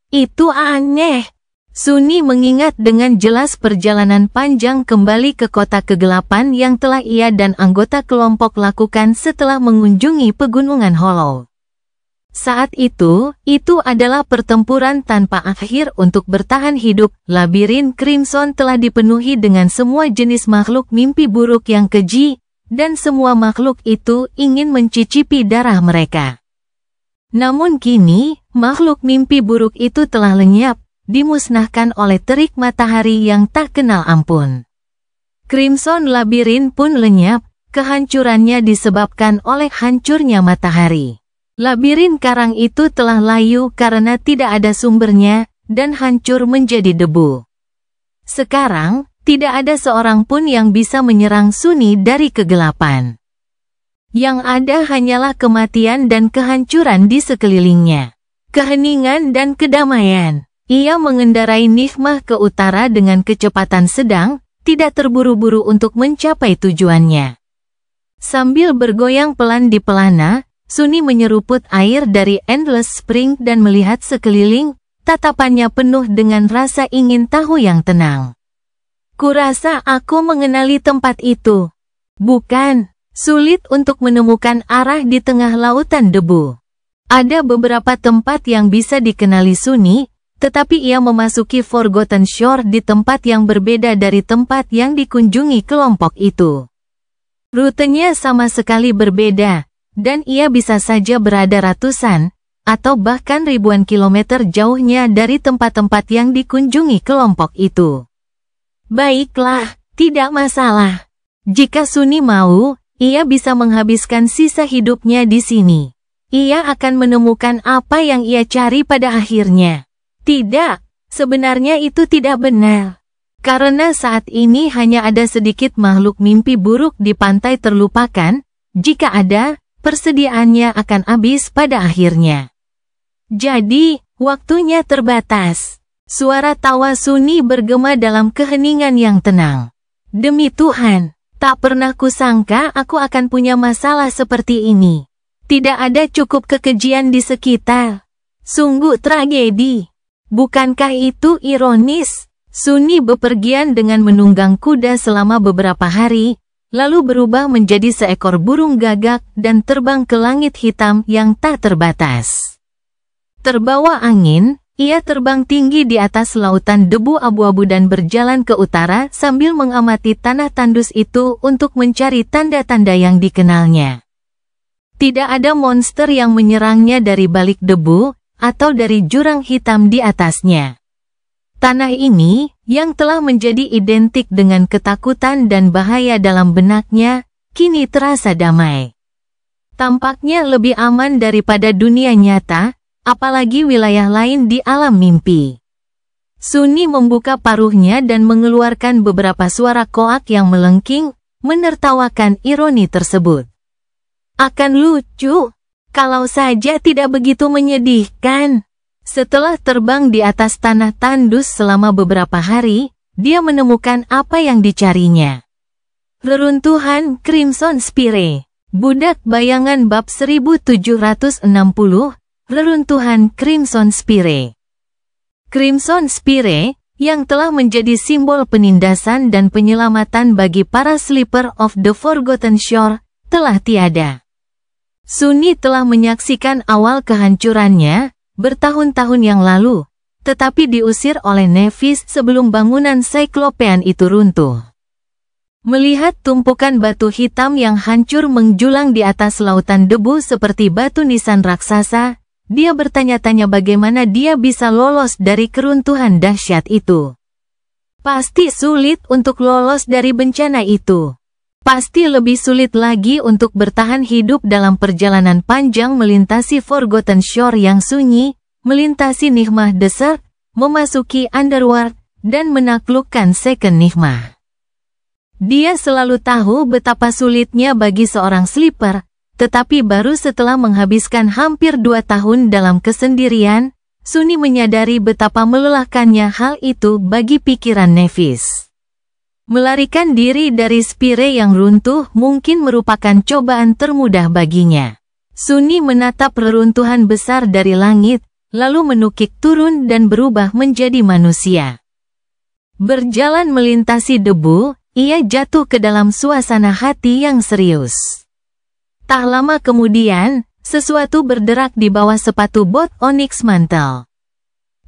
Speaker 1: "Itu aneh." Sunny mengingat dengan jelas perjalanan panjang kembali ke kota kegelapan yang telah ia dan anggota kelompok lakukan setelah mengunjungi pegunungan Hollow. Saat itu adalah pertempuran tanpa akhir untuk bertahan hidup. Labirin Crimson telah dipenuhi dengan semua jenis makhluk mimpi buruk yang keji, dan semua makhluk itu ingin mencicipi darah mereka. Namun kini, makhluk mimpi buruk itu telah lenyap, dimusnahkan oleh terik matahari yang tak kenal ampun. Crimson Labirin pun lenyap, kehancurannya disebabkan oleh hancurnya matahari. Labirin karang itu telah layu karena tidak ada sumbernya, dan hancur menjadi debu. Sekarang, tidak ada seorang pun yang bisa menyerang Sunny dari kegelapan. Yang ada hanyalah kematian dan kehancuran di sekelilingnya. Keheningan dan kedamaian. Ia mengendarai Nigma ke utara dengan kecepatan sedang, tidak terburu-buru untuk mencapai tujuannya. Sambil bergoyang pelan di pelana, Sunny menyeruput air dari Endless Spring dan melihat sekeliling, tatapannya penuh dengan rasa ingin tahu yang tenang. "Kurasa aku mengenali tempat itu." "Bukan, sulit untuk menemukan arah di tengah lautan debu." Ada beberapa tempat yang bisa dikenali Sunny, tetapi ia memasuki Forgotten Shore di tempat yang berbeda dari tempat yang dikunjungi kelompok itu. Rutenya sama sekali berbeda, dan ia bisa saja berada ratusan, atau bahkan ribuan kilometer jauhnya dari tempat-tempat yang dikunjungi kelompok itu. Baiklah, tidak masalah. Jika Sunny mau, ia bisa menghabiskan sisa hidupnya di sini. Ia akan menemukan apa yang ia cari pada akhirnya. Tidak, sebenarnya itu tidak benar. Karena saat ini hanya ada sedikit makhluk mimpi buruk di pantai terlupakan, jika ada, persediaannya akan habis pada akhirnya. Jadi, waktunya terbatas. Suara tawa Sunny bergema dalam keheningan yang tenang. "Demi Tuhan, tak pernah kusangka aku akan punya masalah seperti ini. Tidak ada cukup kekejian di sekitar. Sungguh tragedi. Bukankah itu ironis?" Sunny bepergian dengan menunggang kuda selama beberapa hari, lalu berubah menjadi seekor burung gagak dan terbang ke langit hitam yang tak terbatas. Terbawa angin, ia terbang tinggi di atas lautan debu abu-abu dan berjalan ke utara sambil mengamati tanah tandus itu untuk mencari tanda-tanda yang dikenalnya. Tidak ada monster yang menyerangnya dari balik debu atau dari jurang hitam di atasnya. Tanah ini, yang telah menjadi identik dengan ketakutan dan bahaya dalam benaknya, kini terasa damai. Tampaknya lebih aman daripada dunia nyata, apalagi wilayah lain di alam mimpi. Sunni membuka paruhnya dan mengeluarkan beberapa suara koak yang melengking, menertawakan ironi tersebut. Akan lucu, kalau saja tidak begitu menyedihkan. Setelah terbang di atas tanah tandus selama beberapa hari, dia menemukan apa yang dicarinya. Reruntuhan Crimson Spire. Budak Bayangan bab 1760, Reruntuhan Crimson Spire. Crimson Spire, yang telah menjadi simbol penindasan dan penyelamatan bagi para Sleeper of the Forgotten Shore, telah tiada. Sunni telah menyaksikan awal kehancurannya bertahun-tahun yang lalu, tetapi diusir oleh Nephis sebelum bangunan Cyclopean itu runtuh. Melihat tumpukan batu hitam yang hancur menjulang di atas lautan debu seperti batu nisan raksasa, dia bertanya-tanya bagaimana dia bisa lolos dari keruntuhan dahsyat itu. Pasti sulit untuk lolos dari bencana itu. Pasti lebih sulit lagi untuk bertahan hidup dalam perjalanan panjang melintasi Forgotten Shore yang sunyi, melintasi Nigma Desert, memasuki Underworld, dan menaklukkan Second Nigma. Dia selalu tahu betapa sulitnya bagi seorang Sleeper, tetapi baru setelah menghabiskan hampir 2 tahun dalam kesendirian, Sunni menyadari betapa melelahkannya hal itu bagi pikiran Nephis. Melarikan diri dari Spire yang runtuh mungkin merupakan cobaan termudah baginya. Sunni menatap reruntuhan besar dari langit, lalu menukik turun dan berubah menjadi manusia. Berjalan melintasi debu, ia jatuh ke dalam suasana hati yang serius. Tak lama kemudian, sesuatu berderak di bawah sepatu bot Onyx Mantle.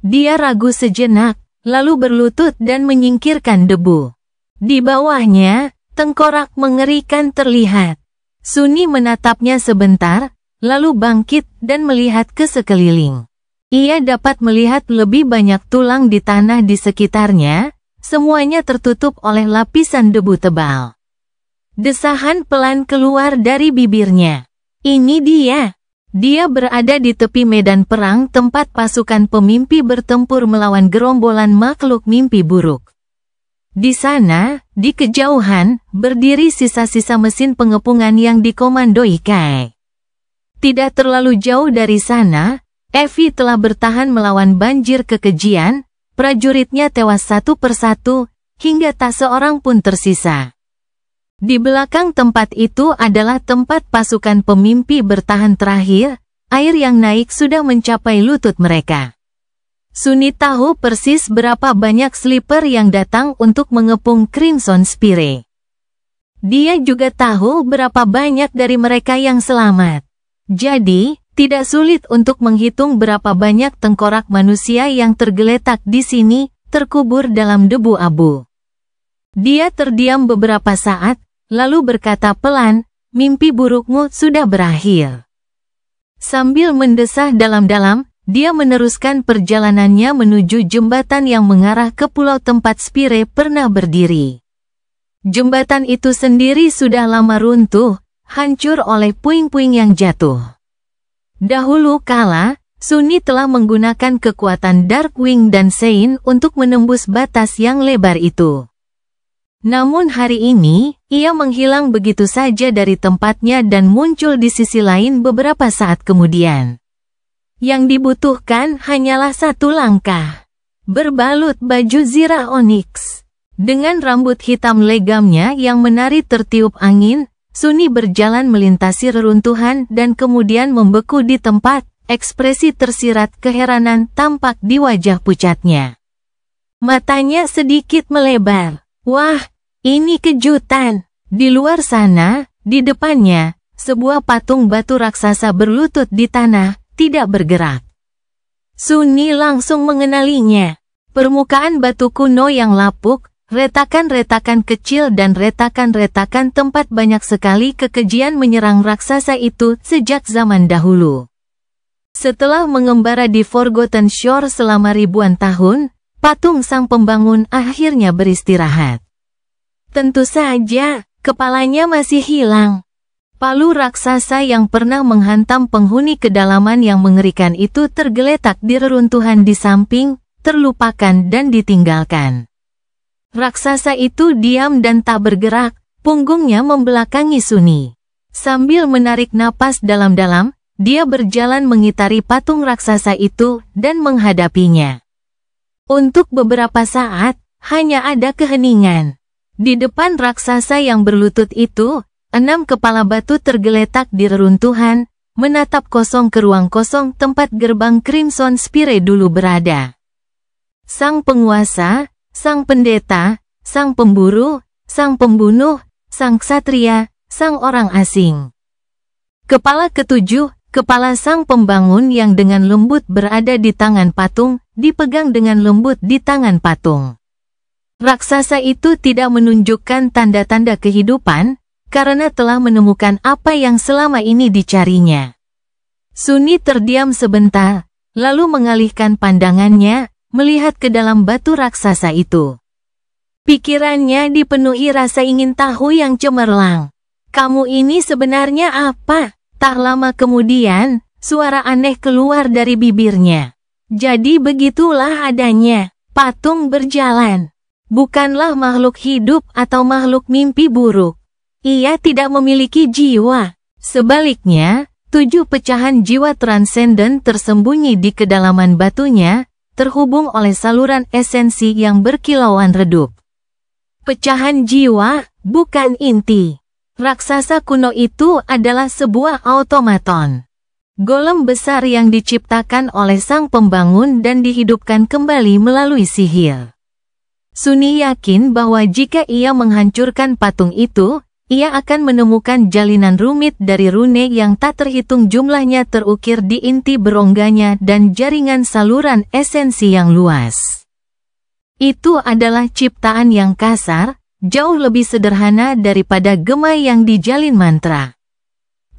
Speaker 1: Dia ragu sejenak, lalu berlutut dan menyingkirkan debu. Di bawahnya, tengkorak mengerikan terlihat. Sunni menatapnya sebentar, lalu bangkit dan melihat ke sekeliling. Ia dapat melihat lebih banyak tulang di tanah di sekitarnya, semuanya tertutup oleh lapisan debu tebal. Desahan pelan keluar dari bibirnya. Ini dia. Dia berada di tepi medan perang tempat pasukan pemimpi bertempur melawan gerombolan makhluk mimpi buruk. Di sana, di kejauhan, berdiri sisa-sisa mesin pengepungan yang dikomandoi Kai. Tidak terlalu jauh dari sana, Evie telah bertahan melawan banjir kekejian, prajuritnya tewas satu persatu, hingga tak seorang pun tersisa. Di belakang tempat itu adalah tempat pasukan pemimpi bertahan terakhir, air yang naik sudah mencapai lutut mereka. Sunni tahu persis berapa banyak Sleeper yang datang untuk mengepung Crimson Spire. Dia juga tahu berapa banyak dari mereka yang selamat. Jadi, tidak sulit untuk menghitung berapa banyak tengkorak manusia yang tergeletak di sini, terkubur dalam debu abu. Dia terdiam beberapa saat, lalu berkata pelan, "Mimpi burukmu sudah berakhir." Sambil mendesah dalam-dalam, dia meneruskan perjalanannya menuju jembatan yang mengarah ke pulau tempat Spire pernah berdiri. Jembatan itu sendiri sudah lama runtuh, hancur oleh puing-puing yang jatuh. Dahulu kala, Sunni telah menggunakan kekuatan Darkwing dan Sein untuk menembus batas yang lebar itu. Namun hari ini, ia menghilang begitu saja dari tempatnya dan muncul di sisi lain beberapa saat kemudian. Yang dibutuhkan hanyalah satu langkah. Berbalut baju zirah onyx. Dengan rambut hitam legamnya yang menari tertiup angin, Sunni berjalan melintasi reruntuhan dan kemudian membeku di tempat, ekspresi tersirat keheranan tampak di wajah pucatnya. Matanya sedikit melebar. Wah, ini kejutan. Di luar sana, di depannya, sebuah patung batu raksasa berlutut di tanah, tidak bergerak. Sunni langsung mengenalinya. Permukaan batu kuno yang lapuk, retakan-retakan kecil dan retakan-retakan tempat banyak sekali kekejian menyerang raksasa itu sejak zaman dahulu. Setelah mengembara di Forgotten Shore selama ribuan tahun, patung sang pembangun akhirnya beristirahat. Tentu saja, kepalanya masih hilang. Palu raksasa yang pernah menghantam penghuni kedalaman yang mengerikan itu tergeletak di reruntuhan di samping, terlupakan dan ditinggalkan. Raksasa itu diam dan tak bergerak, punggungnya membelakangi Sunni. Sambil menarik napas dalam-dalam, dia berjalan mengitari patung raksasa itu dan menghadapinya. Untuk beberapa saat, hanya ada keheningan. Di depan raksasa yang berlutut itu, 6 kepala batu tergeletak di reruntuhan, menatap kosong ke ruang kosong tempat gerbang Crimson Spire dulu berada. Sang penguasa, sang pendeta, sang pemburu, sang pembunuh, sang ksatria, sang orang asing. Kepala ketujuh, kepala sang pembangun yang dengan lembut berada di tangan patung, dipegang dengan lembut di tangan patung. Raksasa itu tidak menunjukkan tanda-tanda kehidupan, karena telah menemukan apa yang selama ini dicarinya. Sunni terdiam sebentar, lalu mengalihkan pandangannya, melihat ke dalam batu raksasa itu. Pikirannya dipenuhi rasa ingin tahu yang cemerlang. Kamu ini sebenarnya apa? Tak lama kemudian, suara aneh keluar dari bibirnya. Jadi begitulah adanya, patung berjalan. Bukanlah makhluk hidup atau makhluk mimpi buruk. Ia tidak memiliki jiwa. Sebaliknya, 7 pecahan jiwa transenden tersembunyi di kedalaman batunya, terhubung oleh saluran esensi yang berkilauan redup. Pecahan jiwa, bukan inti. Raksasa kuno itu adalah sebuah automaton. Golem besar yang diciptakan oleh sang pembangun dan dihidupkan kembali melalui sihir. Sunni yakin bahwa jika ia menghancurkan patung itu, ia akan menemukan jalinan rumit dari rune yang tak terhitung jumlahnya terukir di inti berongganya dan jaringan saluran esensi yang luas. Itu adalah ciptaan yang kasar, jauh lebih sederhana daripada gema yang dijalin mantra.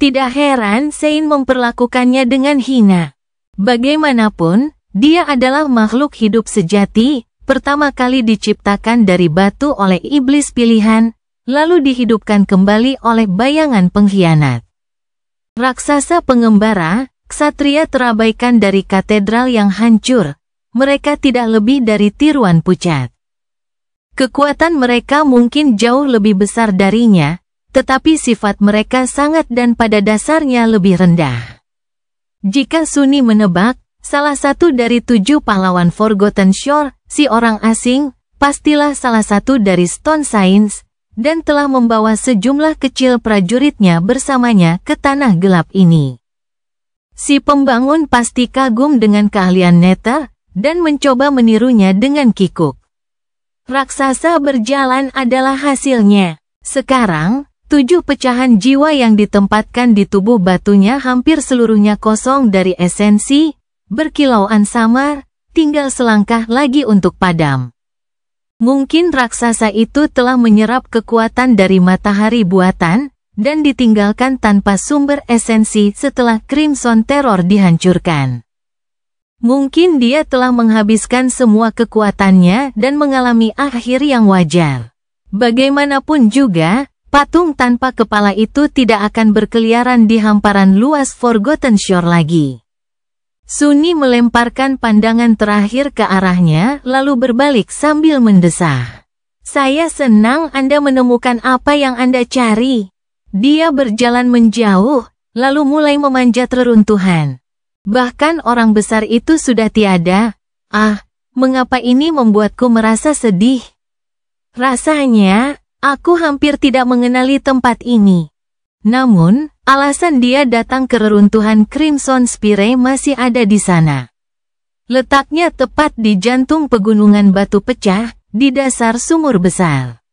Speaker 1: Tidak heran Sein memperlakukannya dengan hina. Bagaimanapun, dia adalah makhluk hidup sejati, pertama kali diciptakan dari batu oleh iblis pilihan, lalu dihidupkan kembali oleh bayangan pengkhianat. Raksasa pengembara, ksatria terabaikan dari katedral yang hancur, mereka tidak lebih dari tiruan pucat. Kekuatan mereka mungkin jauh lebih besar darinya, tetapi sifat mereka sangat dan pada dasarnya lebih rendah. Jika Sunni menebak, salah satu dari 7 pahlawan Forgotten Shore, si orang asing, pastilah salah satu dari Stone Saints, dan telah membawa sejumlah kecil prajuritnya bersamanya ke tanah gelap ini. Si pembangun pasti kagum dengan keahlian Nether, dan mencoba menirunya dengan kikuk. Raksasa berjalan adalah hasilnya. Sekarang, 7 pecahan jiwa yang ditempatkan di tubuh batunya hampir seluruhnya kosong dari esensi, berkilauan samar, tinggal selangkah lagi untuk padam. Mungkin raksasa itu telah menyerap kekuatan dari matahari buatan, dan ditinggalkan tanpa sumber esensi setelah Crimson Terror dihancurkan. Mungkin dia telah menghabiskan semua kekuatannya dan mengalami akhir yang wajar. Bagaimanapun juga, patung tanpa kepala itu tidak akan berkeliaran di hamparan luas Forgotten Shore lagi. Sunni melemparkan pandangan terakhir ke arahnya, lalu berbalik sambil mendesah. Saya senang Anda menemukan apa yang Anda cari. Dia berjalan menjauh, lalu mulai memanjat reruntuhan. Bahkan orang besar itu sudah tiada. Mengapa ini membuatku merasa sedih? Rasanya, aku hampir tidak mengenali tempat ini. Namun, alasan dia datang ke reruntuhan Crimson Spire masih ada di sana. Letaknya tepat di jantung pegunungan batu pecah, di dasar sumur besar.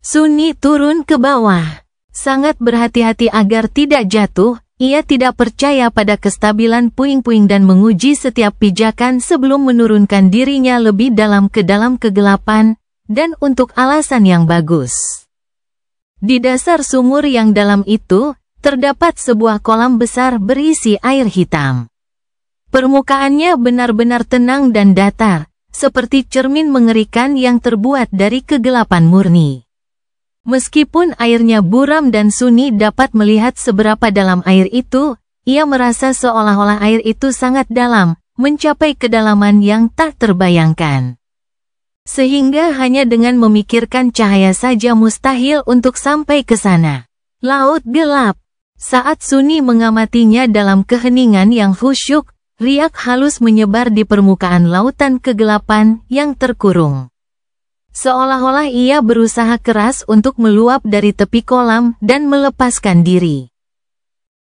Speaker 1: Sunni turun ke bawah. Sangat berhati-hati agar tidak jatuh. Ia tidak percaya pada kestabilan puing-puing dan menguji setiap pijakan sebelum menurunkan dirinya lebih dalam ke dalam kegelapan, dan untuk alasan yang bagus. Di dasar sumur yang dalam itu, terdapat sebuah kolam besar berisi air hitam. Permukaannya benar-benar tenang dan datar, seperti cermin mengerikan yang terbuat dari kegelapan murni. Meskipun airnya buram dan Sunni dapat melihat seberapa dalam air itu, ia merasa seolah-olah air itu sangat dalam, mencapai kedalaman yang tak terbayangkan. Sehingga hanya dengan memikirkan cahaya saja mustahil untuk sampai ke sana. Laut gelap. Saat Sunni mengamatinya dalam keheningan yang khusyuk, riak halus menyebar di permukaan lautan kegelapan yang terkurung. Seolah-olah ia berusaha keras untuk meluap dari tepi kolam dan melepaskan diri.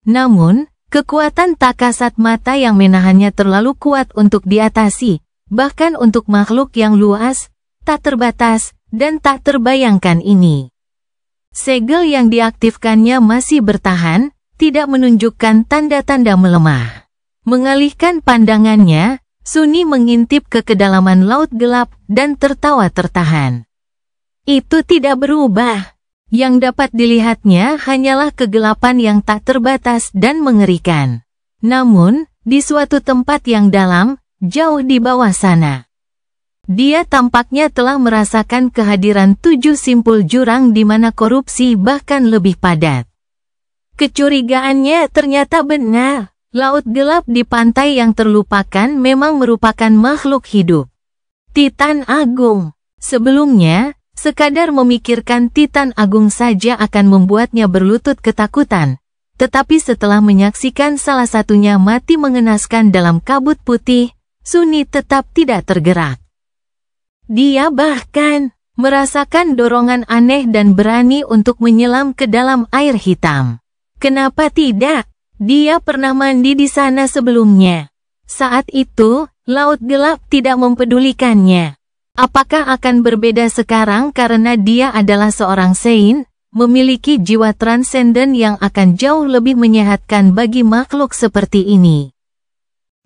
Speaker 1: Namun, kekuatan tak kasat mata yang menahannya terlalu kuat untuk diatasi, bahkan untuk makhluk yang luas, tak terbatas, dan tak terbayangkan ini. Segel yang diaktifkannya masih bertahan, tidak menunjukkan tanda-tanda melemah. Mengalihkan pandangannya, Sunni mengintip ke kedalaman laut gelap dan tertawa tertahan. Itu tidak berubah. Yang dapat dilihatnya hanyalah kegelapan yang tak terbatas dan mengerikan. Namun, di suatu tempat yang dalam, jauh di bawah sana, dia tampaknya telah merasakan kehadiran 7 simpul jurang di mana korupsi bahkan lebih padat. Kecurigaannya ternyata benar. Laut gelap di pantai yang terlupakan memang merupakan makhluk hidup. Titan Agung. Sebelumnya, sekadar memikirkan Titan Agung saja akan membuatnya berlutut ketakutan. Tetapi setelah menyaksikan salah satunya mati mengenaskan dalam kabut putih, Sunni tetap tidak tergerak. Dia bahkan merasakan dorongan aneh dan berani untuk menyelam ke dalam air hitam. Kenapa tidak? Dia pernah mandi di sana sebelumnya. Saat itu, laut gelap tidak mempedulikannya. Apakah akan berbeda sekarang karena dia adalah seorang Sein, memiliki jiwa transenden yang akan jauh lebih menyehatkan bagi makhluk seperti ini?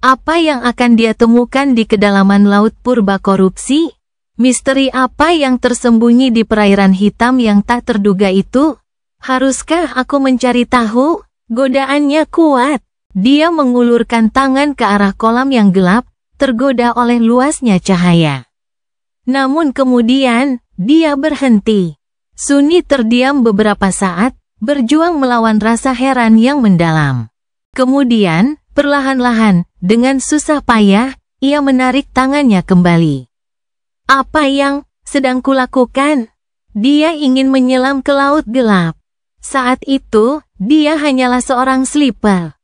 Speaker 1: Apa yang akan dia temukan di kedalaman laut purba korupsi? Misteri apa yang tersembunyi di perairan hitam yang tak terduga itu? Haruskah aku mencari tahu? Godaannya kuat. Dia mengulurkan tangan ke arah kolam yang gelap, tergoda oleh luasnya cahaya. Namun kemudian, dia berhenti. Sunni terdiam beberapa saat, berjuang melawan rasa heran yang mendalam. Kemudian, perlahan-lahan, dengan susah payah, ia menarik tangannya kembali. Apa yang sedang kulakukan? Dia ingin menyelam ke laut gelap. Saat itu, dia hanyalah seorang sleeper.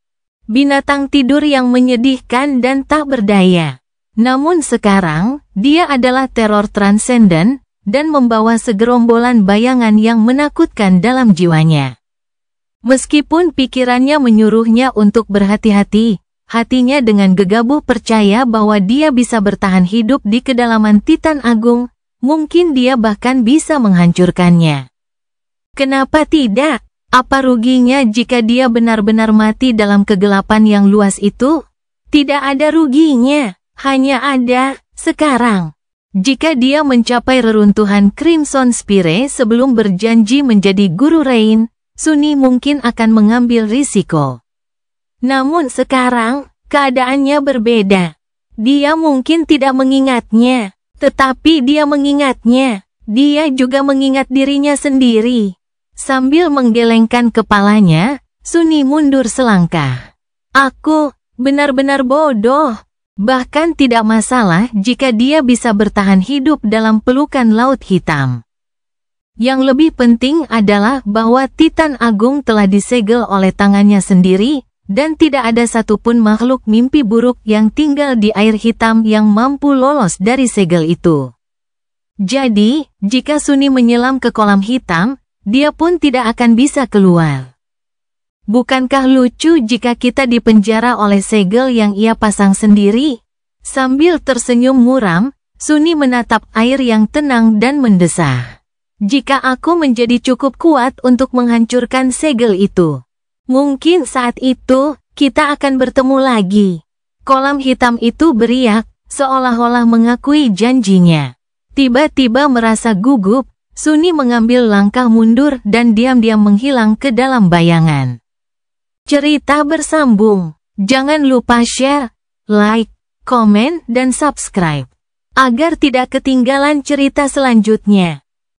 Speaker 1: Binatang tidur yang menyedihkan dan tak berdaya. Namun sekarang, dia adalah teror transenden, dan membawa segerombolan bayangan yang menakutkan dalam jiwanya. Meskipun pikirannya menyuruhnya untuk berhati-hati, hatinya dengan gegabah percaya bahwa dia bisa bertahan hidup di kedalaman Titan Agung, mungkin dia bahkan bisa menghancurkannya. Kenapa tidak? Apa ruginya jika dia benar-benar mati dalam kegelapan yang luas itu? Tidak ada ruginya, hanya ada sekarang. Jika dia mencapai reruntuhan Crimson Spire sebelum berjanji menjadi guru Rain, Sunni mungkin akan mengambil risiko. Namun sekarang, keadaannya berbeda. Dia mungkin tidak mengingatnya, tetapi dia mengingatnya. Dia juga mengingat dirinya sendiri. Sambil menggelengkan kepalanya, Sunni mundur selangkah. Aku benar-benar bodoh. Bahkan tidak masalah jika dia bisa bertahan hidup dalam pelukan laut hitam. Yang lebih penting adalah bahwa Titan Agung telah disegel oleh tangannya sendiri, dan tidak ada satupun makhluk mimpi buruk yang tinggal di air hitam yang mampu lolos dari segel itu. Jadi, jika Sunni menyelam ke kolam hitam, dia pun tidak akan bisa keluar. Bukankah lucu jika kita dipenjara oleh segel yang ia pasang sendiri? Sambil tersenyum muram, Sunni menatap air yang tenang dan mendesah. Jika aku menjadi cukup kuat untuk menghancurkan segel itu, mungkin saat itu, kita akan bertemu lagi. Kolam hitam itu beriak, seolah-olah mengakui janjinya. Tiba-tiba merasa gugup, Sunny mengambil langkah mundur dan diam-diam menghilang ke dalam bayangan. Cerita bersambung. Jangan lupa share, like, komen, dan subscribe, agar tidak ketinggalan cerita selanjutnya.